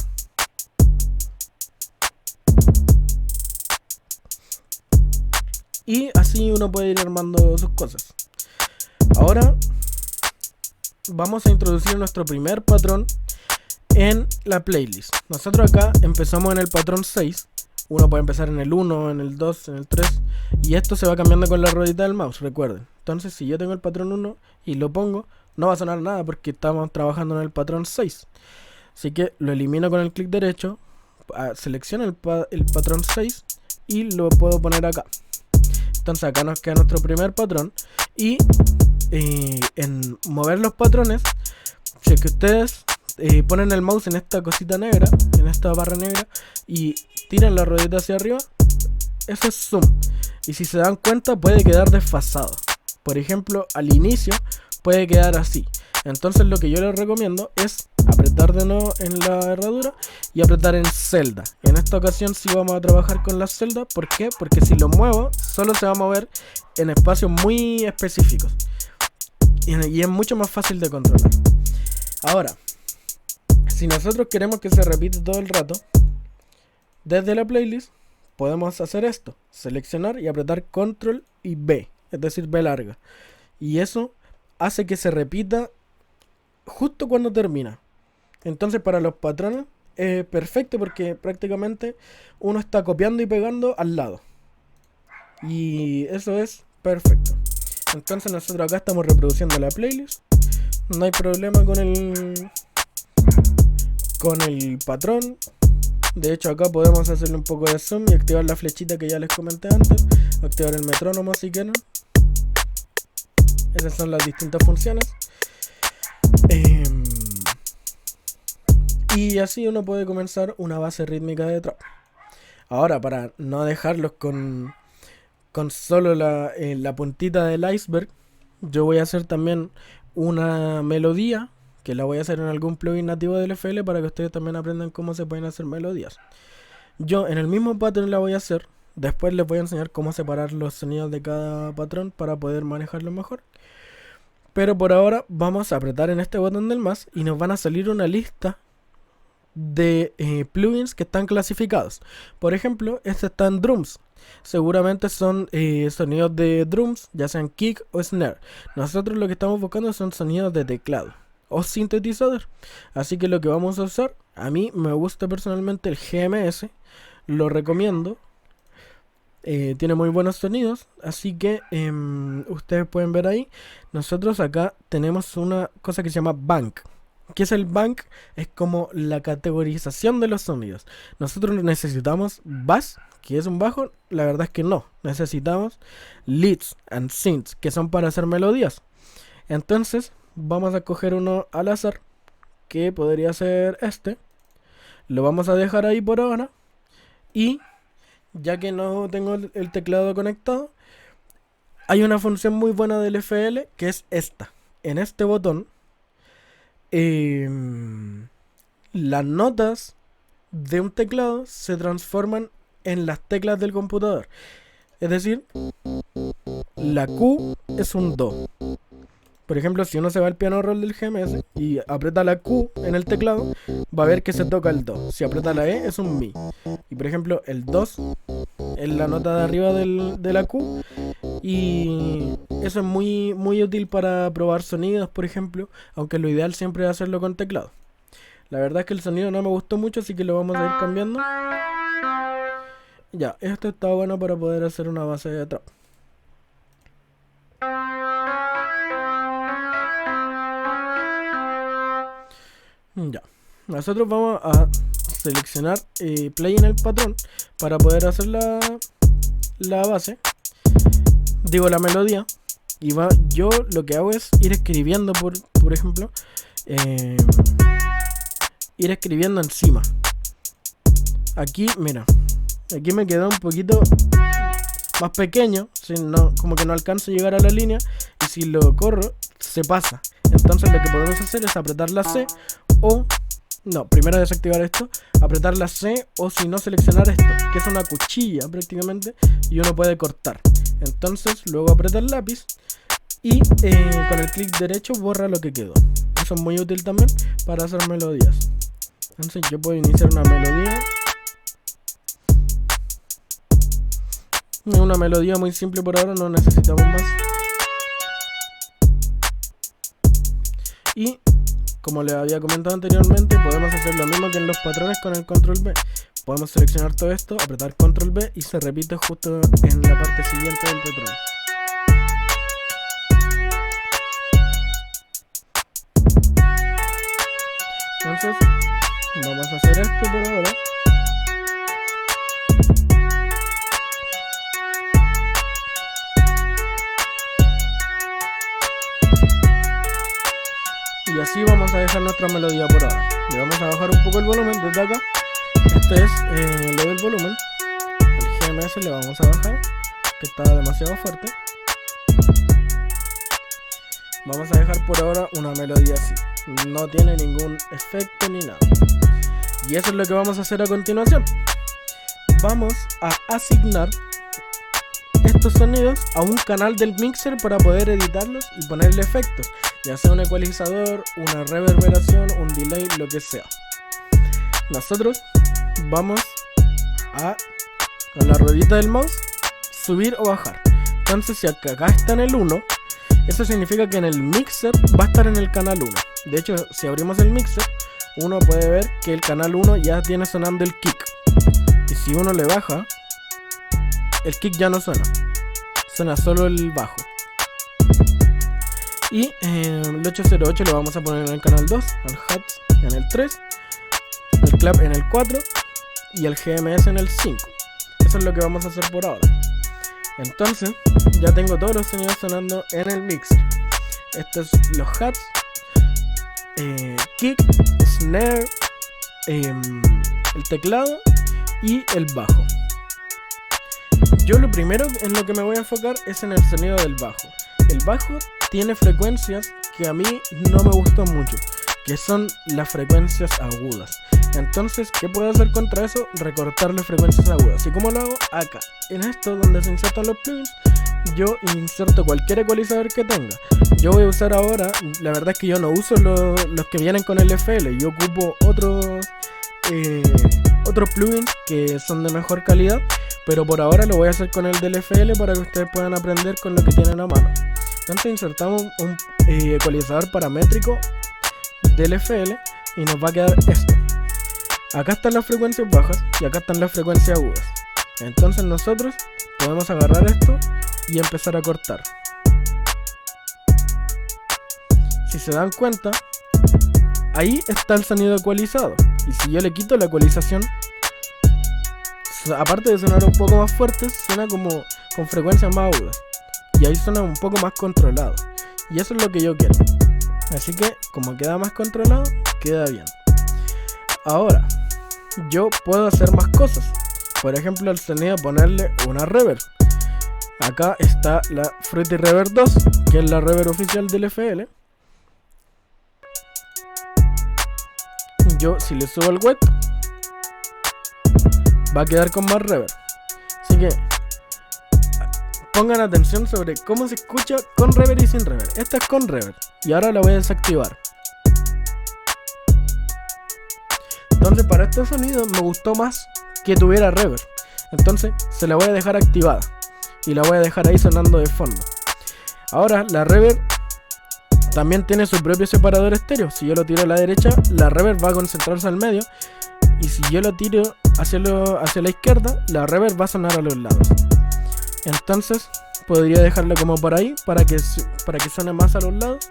Y así uno puede ir armando sus cosas. Ahora vamos a introducir nuestro primer patrón en la playlist. Nosotros acá empezamos en el patrón 6. Uno puede empezar en el 1, en el 2, en el 3. Y esto se va cambiando con la ruedita del mouse, recuerden. Entonces si yo tengo el patrón 1 y lo pongo, no va a sonar nada porque estamos trabajando en el patrón 6. Así que lo elimino con el clic derecho, selecciono el patrón 6 y lo puedo poner acá. Entonces acá nos queda nuestro primer patrón. Y en mover los patrones, si es que ustedes ponen el mouse en esta cosita negra, en esta barra negra, y tiran la ruedita hacia arriba, eso es zoom. Y si se dan cuenta puede quedar desfasado. Por ejemplo, al inicio puede quedar así. Entonces lo que yo les recomiendo es apretar de nuevo en la herradura y apretar en celda. En esta ocasión sí vamos a trabajar con las celdas. ¿Por qué? Porque si lo muevo solo se va a mover en espacios muy específicos y es mucho más fácil de controlar. Ahora, si nosotros queremos que se repita todo el rato, desde la playlist podemos hacer esto: seleccionar y apretar control y B, es decir, B larga, y eso hace que se repita justo cuando termina. Entonces para los patrones es perfecto porque prácticamente uno está copiando y pegando al lado, y eso es perfecto. Entonces nosotros acá estamos reproduciendo la playlist, no hay problema con el patrón. De hecho acá podemos hacerle un poco de zoom y activar la flechita que ya les comenté antes, activar el metrónomo si quieren. Esas son las distintas funciones. Y así uno puede comenzar una base rítmica de trap. Ahora, para no dejarlos con solo la puntita del iceberg, yo voy a hacer también una melodía, que la voy a hacer en algún plugin nativo del FL para que ustedes también aprendan cómo se pueden hacer melodías. Yo en el mismo patrón la voy a hacer. Después les voy a enseñar cómo separar los sonidos de cada patrón para poder manejarlo mejor. Pero por ahora vamos a apretar en este botón del más y nos van a salir una lista de plugins que están clasificados. Por ejemplo, este está en drums. Seguramente son sonidos de drums, ya sean kick o snare. Nosotros lo que estamos buscando son sonidos de teclado o sintetizador. Así que lo que vamos a usar A mí me gusta personalmente el GMS, lo recomiendo. Tiene muy buenos sonidos, así que ustedes pueden ver ahí. Nosotros acá tenemos una cosa que se llama Bank. ¿Qué es el Bank? Es como la categorización de los sonidos. Nosotros necesitamos bass, que es un bajo. La verdad es que no. Necesitamos leads and synths, que son para hacer melodías. Entonces vamos a coger uno al azar, que podría ser este. Lo vamos a dejar ahí por ahora. Y ya que no tengo el teclado conectado, hay una función muy buena del FL, que es esta. En este botón, las notas de un teclado se transforman en las teclas del computador. Es decir, la Q es un Do. Por ejemplo, si uno se va al piano roll del GMS y aprieta la Q en el teclado, va a ver que se toca el Do. Si aprieta la E, es un Mi. Y por ejemplo, el 2 es la nota de arriba de la Q. Y eso es muy, muy útil para probar sonidos, por ejemplo. Aunque lo ideal siempre es hacerlo con teclado. La verdad es que el sonido no me gustó mucho, así que lo vamos a ir cambiando. Ya, esto está bueno para poder hacer una base de trap. Ya, nosotros vamos a seleccionar play en el patrón para poder hacer la base, digo la melodía, y yo lo que hago es ir escribiendo, por ejemplo, ir escribiendo encima. Aquí, mira, aquí me quedó un poquito más pequeño, como que no alcanzo a llegar a la línea, y si lo corro, se pasa. Entonces lo que podemos hacer es apretar la C o... No, primero desactivar esto, apretar la C o si no seleccionar esto, que es una cuchilla prácticamente, y uno puede cortar. Entonces luego aprieta el lápiz y con el clic derecho borra lo que quedó. Eso es muy útil también para hacer melodías. Entonces yo puedo iniciar una melodía. Es una melodía muy simple por ahora, no necesitamos más. Y como les había comentado anteriormente, podemos hacer lo mismo que en los patrones con el control B. Podemos seleccionar todo esto, apretar control B y se repite justo en la parte siguiente del patrón. Entonces vamos a hacer esto por ahora. Y así vamos a dejar nuestra melodía por ahora. Le vamos a bajar un poco el volumen desde acá. Este es lo del volumen. El GMS le vamos a bajar, que está demasiado fuerte. Vamos a dejar por ahora una melodía así. No tiene ningún efecto ni nada. Y eso es lo que vamos a hacer a continuación. Vamos a asignar estos sonidos a un canal del mixer para poder editarlos y ponerle efectos, ya sea un ecualizador, una reverberación, un delay, lo que sea. Nosotros vamos a, con la ruedita del mouse, subir o bajar. Entonces si acá está en el 1, eso significa que en el mixer va a estar en el canal 1. De hecho, si abrimos el mixer, uno puede ver que el canal 1 ya tiene sonando el kick. Y si uno le baja, el kick ya no suena, suena solo el bajo. Y el 808 lo vamos a poner en el canal 2, el hats en el 3, el clap en el 4 y el GMS en el 5. Eso es lo que vamos a hacer por ahora. Entonces ya tengo todos los sonidos sonando en el mixer. Estos son los hats, kick, snare, el teclado y el bajo. Yo lo primero en lo que me voy a enfocar es en el sonido del bajo. El bajo tiene frecuencias que a mí no me gustan mucho, que son las frecuencias agudas. Entonces, ¿qué puedo hacer contra eso? Recortarle frecuencias agudas. ¿Y cómo lo hago? Acá, en esto donde se insertan los plugins, yo inserto cualquier ecualizador que tenga. Yo voy a usar ahora, la verdad es que yo no uso los que vienen con el FL, yo ocupo otros plugins que son de mejor calidad, pero por ahora lo voy a hacer con el del FL para que ustedes puedan aprender con lo que tienen a mano. Entonces insertamos un ecualizador paramétrico del FL y nos va a quedar esto. Acá están las frecuencias bajas y acá están las frecuencias agudas. Entonces nosotros podemos agarrar esto y empezar a cortar. Si se dan cuenta, ahí está el sonido ecualizado. Y si yo le quito la ecualización, aparte de sonar un poco más fuerte, suena como con frecuencias más agudas. Y ahí suena un poco más controlado. Y eso es lo que yo quiero. Así que como queda más controlado, queda bien. Ahora, yo puedo hacer más cosas. Por ejemplo, al sonido ponerle una reverb. Acá está la Fruity Reverb 2, que es la reverb oficial del FL. Yo, si le subo el wet, va a quedar con más reverb. Así que pongan atención sobre cómo se escucha con reverb y sin reverb. Esta es con reverb y ahora la voy a desactivar. Entonces para este sonido me gustó más que tuviera reverb. Entonces se la voy a dejar activada y la voy a dejar ahí sonando de fondo. Ahora la reverb también tiene su propio separador estéreo. Si yo lo tiro a la derecha, la reverb va a concentrarse al medio. Y si yo lo tiro hacia la izquierda, la reverb va a sonar a los lados. Entonces podría dejarlo como por ahí para que suene más a los lados.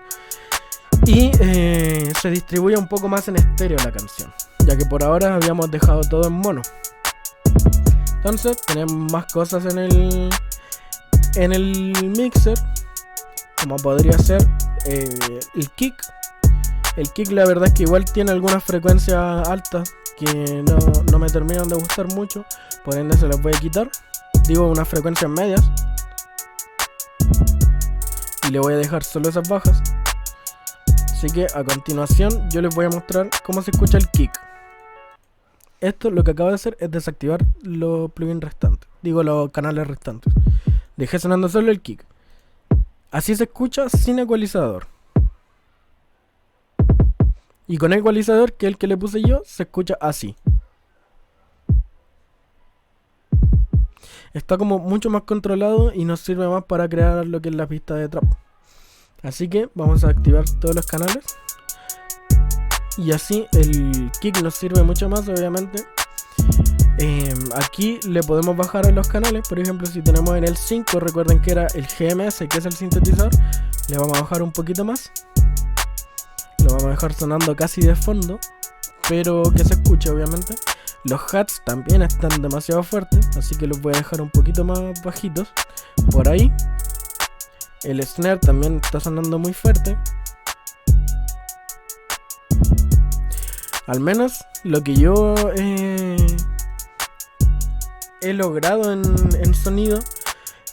Y se distribuya un poco más en estéreo la canción, ya que por ahora habíamos dejado todo en mono. Entonces tenemos más cosas en el mixer, como podría ser el kick. El kick la verdad es que igual tiene algunas frecuencias altas que no me terminan de gustar mucho, por ende se las voy a quitar. Digo, unas frecuencias medias, y le voy a dejar solo esas bajas. Así que a continuación yo les voy a mostrar cómo se escucha el kick. Esto lo que acabo de hacer es desactivar los plugins restantes, digo los canales restantes. Dejé sonando solo el kick. Así se escucha sin ecualizador. Y con ecualizador, que es el que le puse yo, se escucha así. Está como mucho más controlado y nos sirve más para crear lo que es la pista de trap. Así que vamos a activar todos los canales. Y así el kick nos sirve mucho más, obviamente. Aquí le podemos bajar a los canales. Por ejemplo, si tenemos en el 5, recuerden que era el GMS, que es el sintetizador. Le vamos a bajar un poquito más. Lo vamos a dejar sonando casi de fondo, pero que se escuche, obviamente. Los hats también están demasiado fuertes, así que los voy a dejar un poquito más bajitos, por ahí. El snare también está sonando muy fuerte. Al menos lo que yo he logrado en sonido,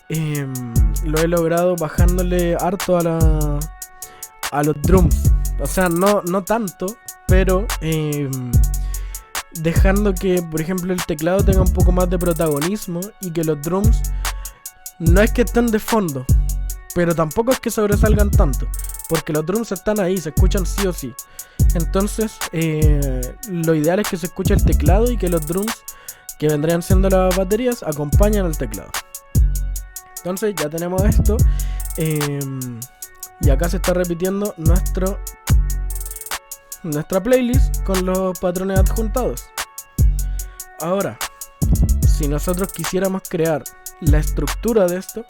lo he logrado bajándole harto a los drums. O sea, no tanto, pero dejando que, por ejemplo, el teclado tenga un poco más de protagonismo y que los drums no es que estén de fondo, pero tampoco es que sobresalgan tanto, porque los drums están ahí, se escuchan sí o sí. Entonces lo ideal es que se escuche el teclado y que los drums, que vendrían siendo las baterías, acompañan al teclado. Entonces ya tenemos esto, y acá se está repitiendo nuestra playlist con los patrones adjuntados. Ahora, si nosotros quisiéramos crear la estructura de esto,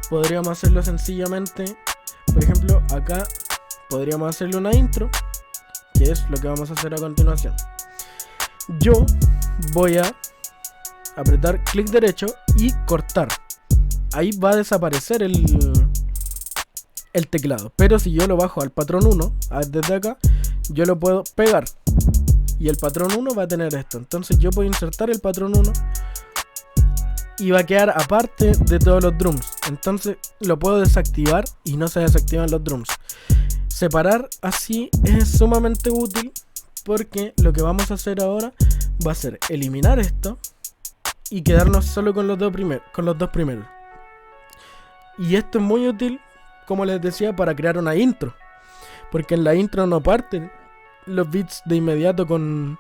podríamos hacerlo sencillamente. Por ejemplo, acá podríamos hacerle una intro, que es lo que vamos a hacer a continuación. Yo voy a apretar clic derecho y cortar. Ahí va a desaparecer el teclado, pero si yo lo bajo al patrón 1 desde acá, yo lo puedo pegar y el patrón 1 va a tener esto. Entonces yo puedo insertar el patrón 1 y va a quedar aparte de todos los drums. Entonces lo puedo desactivar y no se desactivan los drums. Separar así es sumamente útil, porque lo que vamos a hacer ahora va a ser eliminar esto y quedarnos solo con los dos primeros. Y esto es muy útil, como les decía, para crear una intro, porque en la intro no parten los beats de inmediato con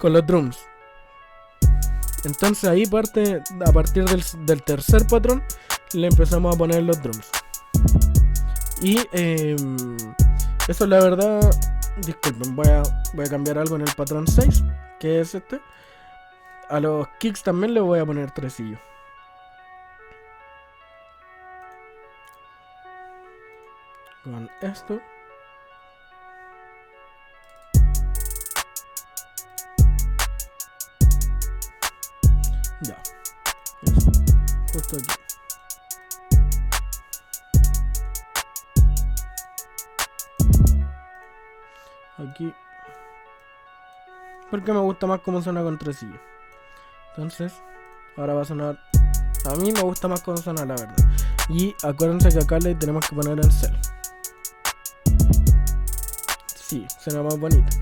los drums. Entonces ahí a partir del tercer patrón le empezamos a poner los drums. Y eso la verdad disculpen, voy a cambiar algo en el patrón 6, que es este. A los kicks también le voy a poner tresillo. Con esto. Ya. Eso. Justo aquí. Aquí. Porque me gusta más cómo suena con tresillo. Entonces, ahora va a sonar. A mí me gusta más cómo suena, la verdad. Y acuérdense que acá le tenemos que poner el cel. Sí, suena más bonito.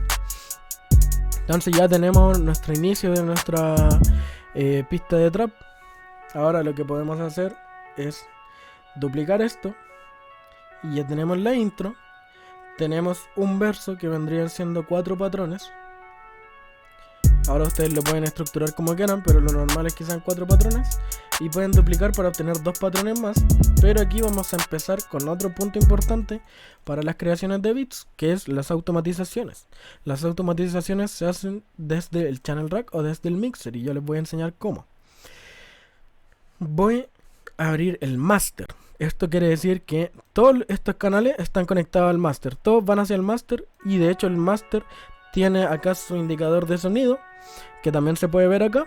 Entonces ya tenemos nuestro inicio de nuestra pista de trap. Ahora lo que podemos hacer es duplicar esto. Y ya tenemos la intro. Tenemos un verso que vendrían siendo 4 patrones. Ahora ustedes lo pueden estructurar como quieran, pero lo normal es que sean 4 patrones. Y pueden duplicar para obtener 2 patrones más. Pero aquí vamos a empezar con otro punto importante para las creaciones de beats, que es las automatizaciones. Las automatizaciones se hacen desde el channel rack o desde el mixer, y yo les voy a enseñar cómo. Voy a abrir el master. Esto quiere decir que todos estos canales están conectados al master. Todos van hacia el master, y de hecho el master tiene acá su indicador de sonido, que también se puede ver acá.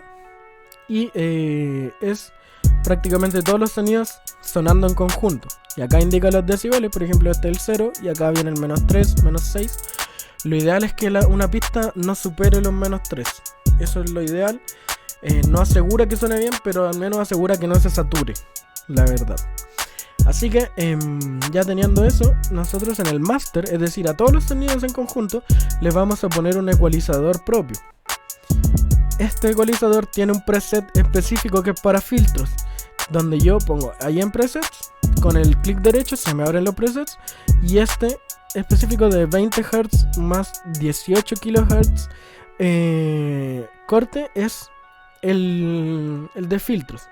Y es prácticamente todos los sonidos sonando en conjunto. Y acá indica los decibeles, por ejemplo este es el 0, y acá viene el -3, -6. Lo ideal es que una pista no supere los -3. Eso es lo ideal. No asegura que suene bien, pero al menos asegura que no se sature, la verdad. Así que ya teniendo eso, nosotros en el master, es decir, a todos los sonidos en conjunto, les vamos a poner un ecualizador propio. Este ecualizador tiene un preset específico que es para filtros, donde yo pongo ahí en presets, con el clic derecho se me abren los presets, y este específico de 20 Hz más 18 kHz corte es el de filtros.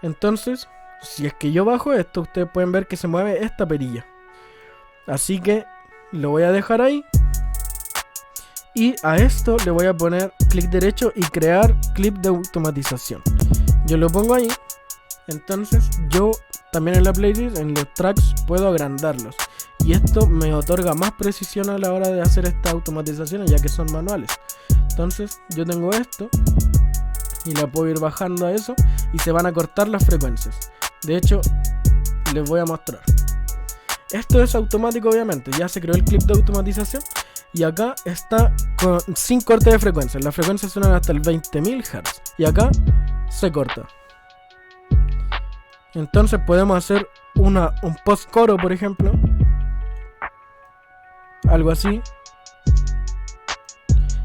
Entonces, si es que yo bajo esto, ustedes pueden ver que se mueve esta perilla. Así que lo voy a dejar ahí. Y a esto le voy a poner clic derecho y crear clip de automatización. Yo lo pongo ahí. Entonces yo también en la playlist, en los tracks, puedo agrandarlos. Y esto me otorga más precisión a la hora de hacer estas automatizaciones, ya que son manuales. Entonces yo tengo esto y la puedo ir bajando a eso, y se van a cortar las frecuencias. De hecho, les voy a mostrar. Esto es automático, obviamente. Ya se creó el clip de automatización. Y acá está sin corte de frecuencia. Las frecuencias suenan hasta el 20.000 Hz. Y acá se corta. Entonces podemos hacer un post coro, por ejemplo. Algo así.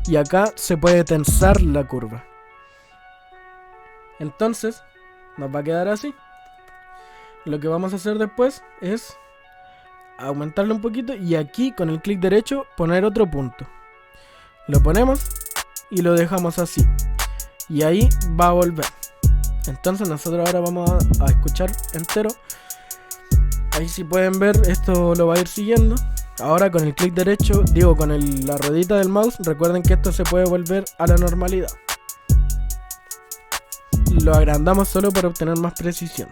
Y acá se puede tensar la curva. Entonces nos va a quedar así. Lo que vamos a hacer después es aumentarlo un poquito, y aquí con el clic derecho poner otro punto. Lo ponemos y lo dejamos así, y ahí va a volver. Entonces nosotros ahora vamos a escuchar entero. Ahí, si pueden ver, esto lo va a ir siguiendo. Ahora con el clic derecho, digo con la ruedita del mouse, recuerden que esto se puede volver a la normalidad. Lo agrandamos solo para obtener más precisión.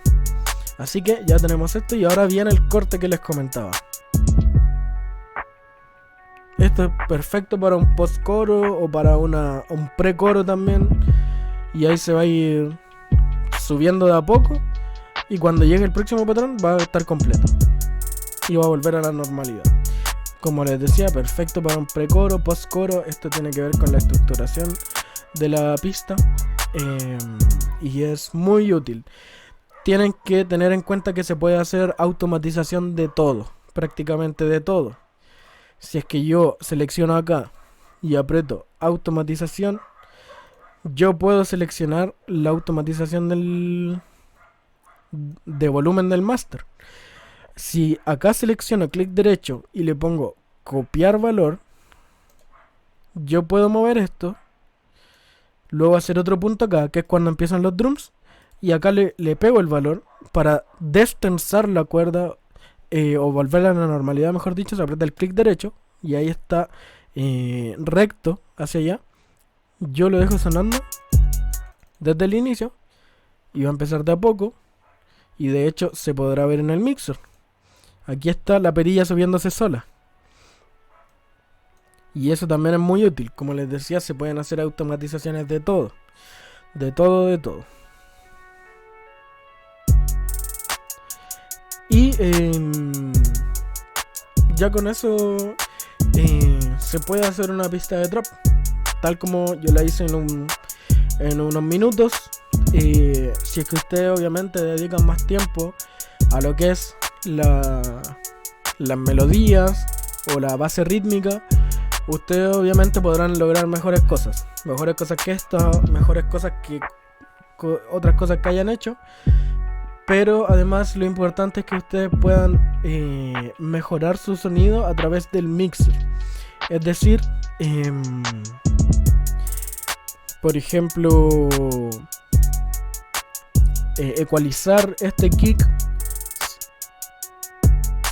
Así que ya tenemos esto, y ahora viene el corte que les comentaba. Esto es perfecto para un post coro o para un pre coro también. Y ahí se va a ir subiendo de a poco, y cuando llegue el próximo patrón va a estar completo y va a volver a la normalidad. Como les decía, perfecto para un pre coro, post coro. Esto tiene que ver con la estructuración de la pista, y es muy útil. Tienen que tener en cuenta que se puede hacer automatización de todo, prácticamente de todo. Si es que yo selecciono acá y aprieto automatización, yo puedo seleccionar la automatización de volumen del máster. Si acá selecciono clic derecho y le pongo copiar valor, yo puedo mover esto, luego hacer otro punto acá, que es cuando empiezan los drums, y acá le pego el valor para destensar la cuerda, o volverla a la normalidad, mejor dicho. Se aprieta el clic derecho, y ahí está recto hacia allá. Yo lo dejo sonando desde el inicio y va a empezar de a poco, y de hecho se podrá ver en el mixer. Aquí está la perilla subiéndose sola. Y eso también es muy útil. Como les decía, se pueden hacer automatizaciones de todo. De todo, de todo. Y ya con eso se puede hacer una pista de trap. Tal como yo la hice en unos minutos. Si es que ustedes obviamente dedican más tiempo a lo que es las melodías o la base rítmica, ustedes obviamente podrán lograr mejores cosas que esta, mejores cosas que otras cosas que hayan hecho. Pero además lo importante es que ustedes puedan mejorar su sonido a través del mixer. Es decir, por ejemplo, ecualizar este kick.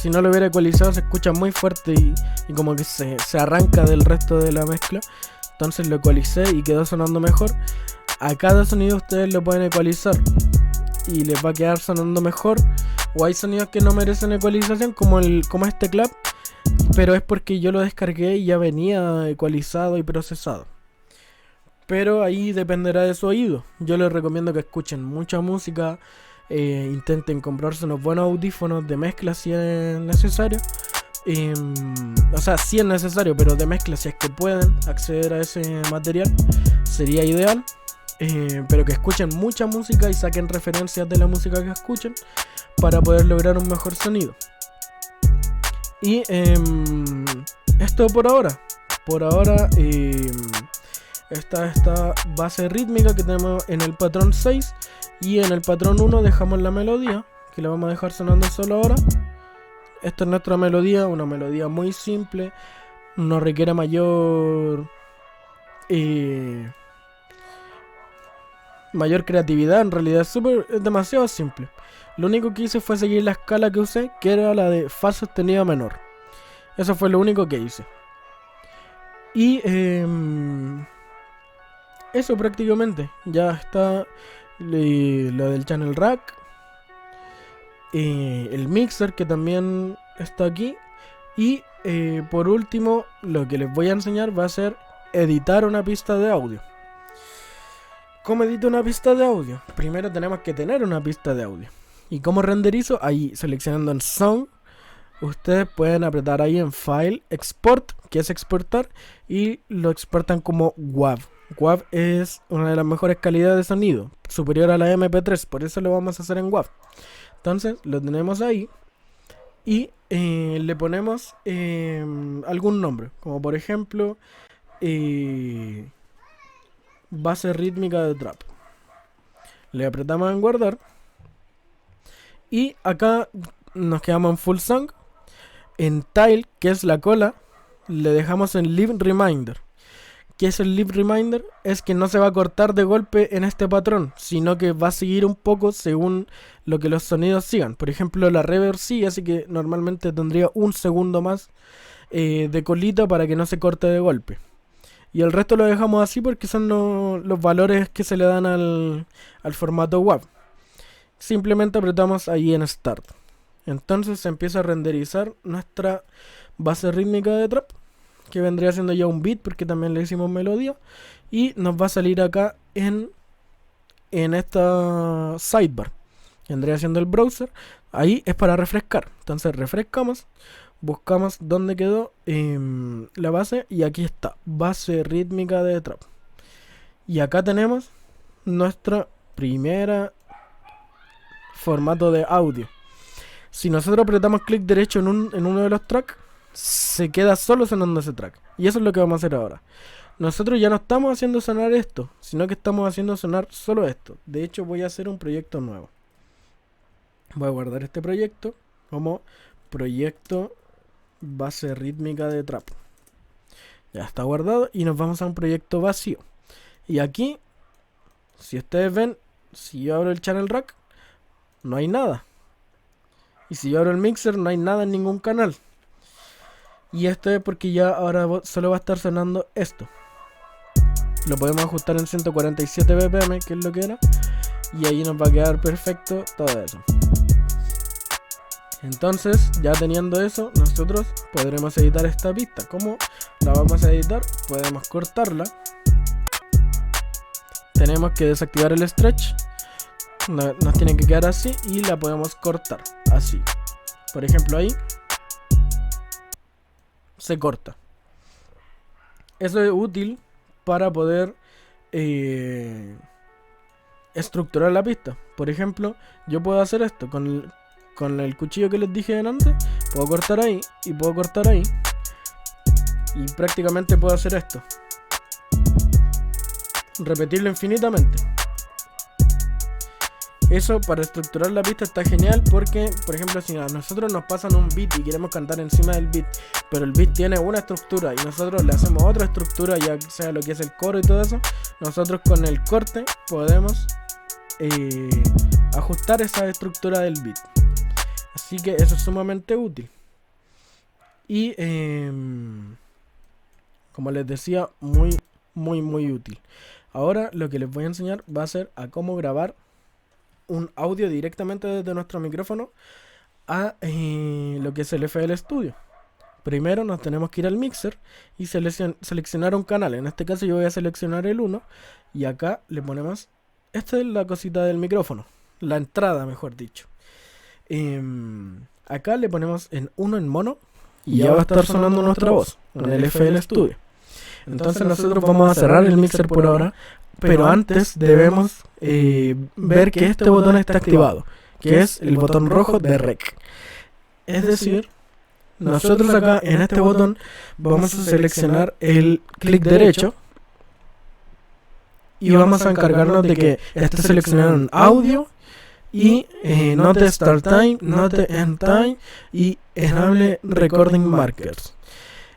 Si no lo hubiera ecualizado se escucha muy fuerte y como que se arranca del resto de la mezcla. Entonces lo ecualicé y quedó sonando mejor. A cada sonido ustedes lo pueden ecualizar y les va a quedar sonando mejor. O hay sonidos que no merecen ecualización, como este clap, pero es porque yo lo descargué y ya venía ecualizado y procesado. Pero ahí dependerá de su oído. Yo les recomiendo que escuchen mucha música. Intenten comprarse unos buenos audífonos de mezcla si es necesario. O sea, si es necesario, pero de mezcla, si es que pueden acceder a ese material, sería ideal. Pero que escuchen mucha música y saquen referencias de la música que escuchen para poder lograr un mejor sonido. Y esto por ahora. Por ahora, esta base rítmica que tenemos en el patrón 6. Y en el patrón 1 dejamos la melodía, que la vamos a dejar sonando solo ahora. Esta es nuestra melodía, una melodía muy simple. No requiere mayor creatividad. En realidad es demasiado simple. Lo único que hice fue seguir la escala que usé, que era la de fa sostenido menor. Eso fue lo único que hice. Y eso prácticamente. Ya está lo del channel rack, el mixer que también está aquí. Y por último, lo que les voy a enseñar va a ser editar una pista de audio. ¿Cómo edito una pista de audio? Primero tenemos que tener una pista de audio. ¿Y cómo renderizo? Ahí seleccionando en Sound, ustedes pueden apretar ahí en File, Export, que es exportar, y lo exportan como WAV. WAV es una de las mejores calidades de sonido, superior a la MP3, por eso lo vamos a hacer en WAV. Entonces lo tenemos ahí y le ponemos algún nombre, como por ejemplo base rítmica de trap. Le apretamos en guardar y acá nos quedamos en Full Song. En Tile, que es la cola, le dejamos en Leave Reminder. ¿Qué es el Leave Reminder? Es que no se va a cortar de golpe en este patrón, sino que va a seguir un poco según lo que los sonidos sigan. Por ejemplo, la reverb sí, así que normalmente tendría un segundo más de colita para que no se corte de golpe. Y el resto lo dejamos así porque son los valores que se le dan al formato WAV. Simplemente apretamos ahí en Start. Entonces se empieza a renderizar nuestra base rítmica de trap, que vendría siendo ya un beat porque también le hicimos melodía. Y nos va a salir acá en esta sidebar. Vendría siendo el browser. Ahí es para refrescar. Entonces refrescamos. Buscamos dónde quedó la base. Y aquí está. Base rítmica de trap. Y acá tenemos nuestra primera formato de audio. Si nosotros apretamos clic derecho en uno de los tracks, se queda solo sonando ese track. Y eso es lo que vamos a hacer ahora. Nosotros ya no estamos haciendo sonar esto, sino que estamos haciendo sonar solo esto. De hecho, voy a hacer un proyecto nuevo. Voy a guardar este proyecto como proyecto base rítmica de trap. Ya está guardado y nos vamos a un proyecto vacío. Y aquí, si ustedes ven, si yo abro el channel rack, no hay nada. Y si yo abro el mixer, no hay nada en ningún canal. Y esto es porque ya ahora solo va a estar sonando esto. Lo podemos ajustar en 147 bpm, que es lo que era, y ahí nos va a quedar perfecto todo eso. Entonces, ya teniendo eso, nosotros podremos editar esta pista. ¿Cómo la vamos a editar? Podemos cortarla. Tenemos que desactivar el stretch. Nos tiene que quedar así y la podemos cortar así. Por ejemplo, ahí se corta. Eso es útil para poder estructurar la pista. Por ejemplo, yo puedo hacer esto con el cuchillo que les dije antes. Puedo cortar ahí y puedo cortar ahí. Y prácticamente puedo hacer esto. Repetirlo infinitamente. Eso para estructurar la pista está genial porque, por ejemplo, si a nosotros nos pasan un beat y queremos cantar encima del beat, pero el beat tiene una estructura y nosotros le hacemos otra estructura, ya sea lo que es el coro y todo eso, nosotros con el corte podemos ajustar esa estructura del beat. Así que eso es sumamente útil. Y como les decía, muy útil. Ahora lo que les voy a enseñar va a ser a cómo grabar un audio directamente desde nuestro micrófono a lo que es el FL Studio. Primero nos tenemos que ir al mixer y seleccionar un canal. En este caso yo voy a seleccionar el 1 y acá le ponemos, esta es la cosita del micrófono, la entrada mejor dicho. Acá le ponemos en 1 en mono y ya va a estar sonando nuestra voz en el FL Studio. Entonces nosotros vamos a cerrar el mixer por ahora, pero antes debemos ver que este botón está activado, que es el botón rojo de Rec. Es decir, nosotros acá en este botón vamos a seleccionar el clic derecho y vamos a encargarnos de que esté seleccionado en audio y note start time, note end time y enable recording markers.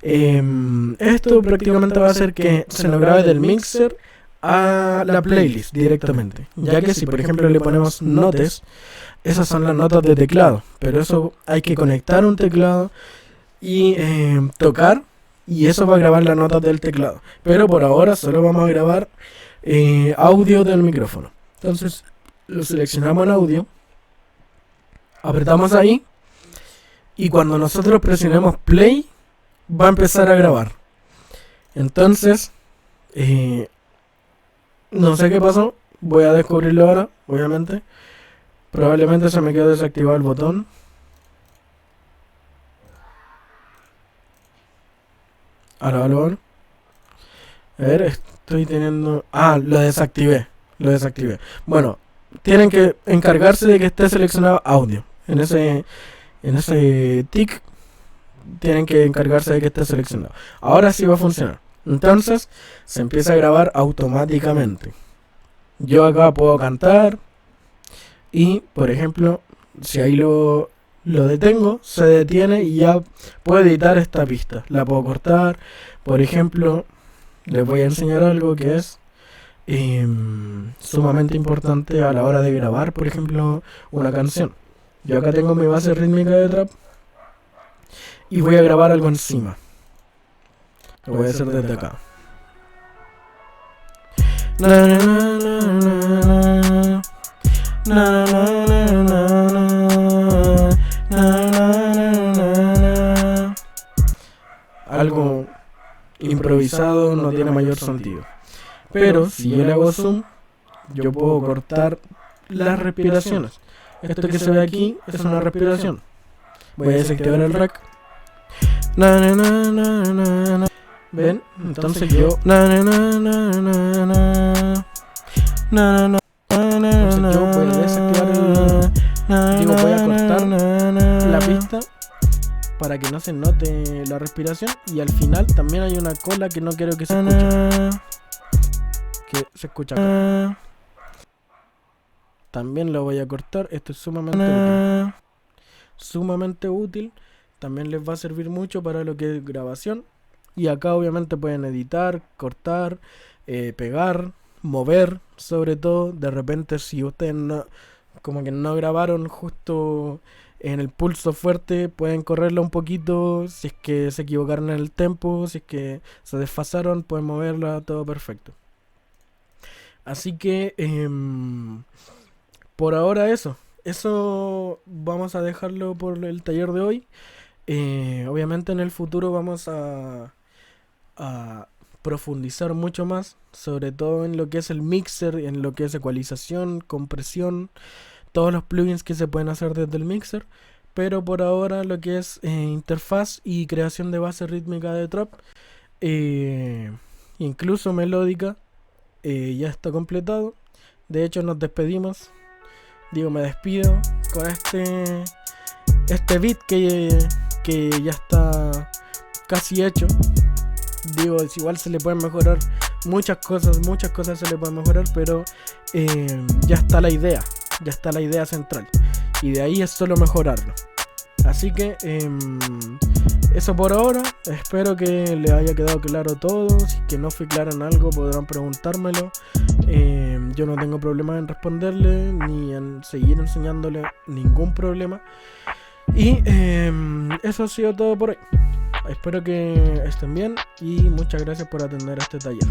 Esto prácticamente va a hacer que se nos grabe del mixer a la playlist directamente, ya que si por ejemplo le ponemos notes, esas son las notas de teclado, pero eso hay que conectar un teclado y tocar, y eso va a grabar las notas del teclado, pero por ahora solo vamos a grabar audio del micrófono. Entonces lo seleccionamos en audio, apretamos ahí y cuando nosotros presionemos play va a empezar a grabar. Entonces no sé qué pasó, voy a descubrirlo ahora, obviamente. Probablemente se me quedó desactivado el botón. Ahora. A ver, estoy teniendo... Ah, lo desactivé. Bueno, tienen que encargarse de que esté seleccionado audio. En ese tick tienen que encargarse de que esté seleccionado. Ahora sí va a funcionar. Entonces se empieza a grabar automáticamente. Yo acá puedo cantar y, por ejemplo, si ahí lo detengo, se detiene y ya puedo editar esta pista. La puedo cortar. Por ejemplo, les voy a enseñar algo que es sumamente importante a la hora de grabar, por ejemplo, una canción. Yo acá tengo mi base rítmica de trap y voy a grabar algo encima. Lo voy a hacer desde acá. Algo improvisado, no tiene mayor sentido. Pero si yo le hago zoom, yo puedo cortar las respiraciones. Esto que se ve aquí es una respiración. Voy a desactivar el rack. ¿Ven? Entonces yo voy a desactivar voy a cortar la pista para que no se note la respiración, y al final también hay una cola que no quiero que se escuche. Que se escucha acá. También lo voy a cortar. Esto es sumamente útil. También les va a servir mucho para lo que es grabación. Y acá obviamente pueden editar, cortar, pegar, mover, sobre todo. De repente si ustedes como que no grabaron justo En el pulso fuerte pueden correrlo un poquito, si es que se equivocaron en el tempo, si es que se desfasaron, pueden moverla, todo perfecto. Así que por ahora eso vamos a dejarlo por el taller de hoy. Obviamente en el futuro vamos a profundizar mucho más, sobre todo en lo que es el mixer, en lo que es ecualización, compresión, todos los plugins que se pueden hacer desde el mixer. Pero por ahora lo que es interfaz y creación de base rítmica de trap, eh, incluso melódica, ya está completado. De hecho nos despedimos, digo me despido con este beat que ya está casi hecho. Digo, es igual se le pueden mejorar muchas cosas se le pueden mejorar, pero ya está la idea central. Y de ahí es solo mejorarlo. Así que eso por ahora. Espero que les haya quedado claro todo. Si es que no fui claro en algo, podrán preguntármelo. Yo no tengo problema en responderle, ni en seguir enseñándole, ningún problema. Y eso ha sido todo por hoy. Espero que estén bien y muchas gracias por atender a este taller.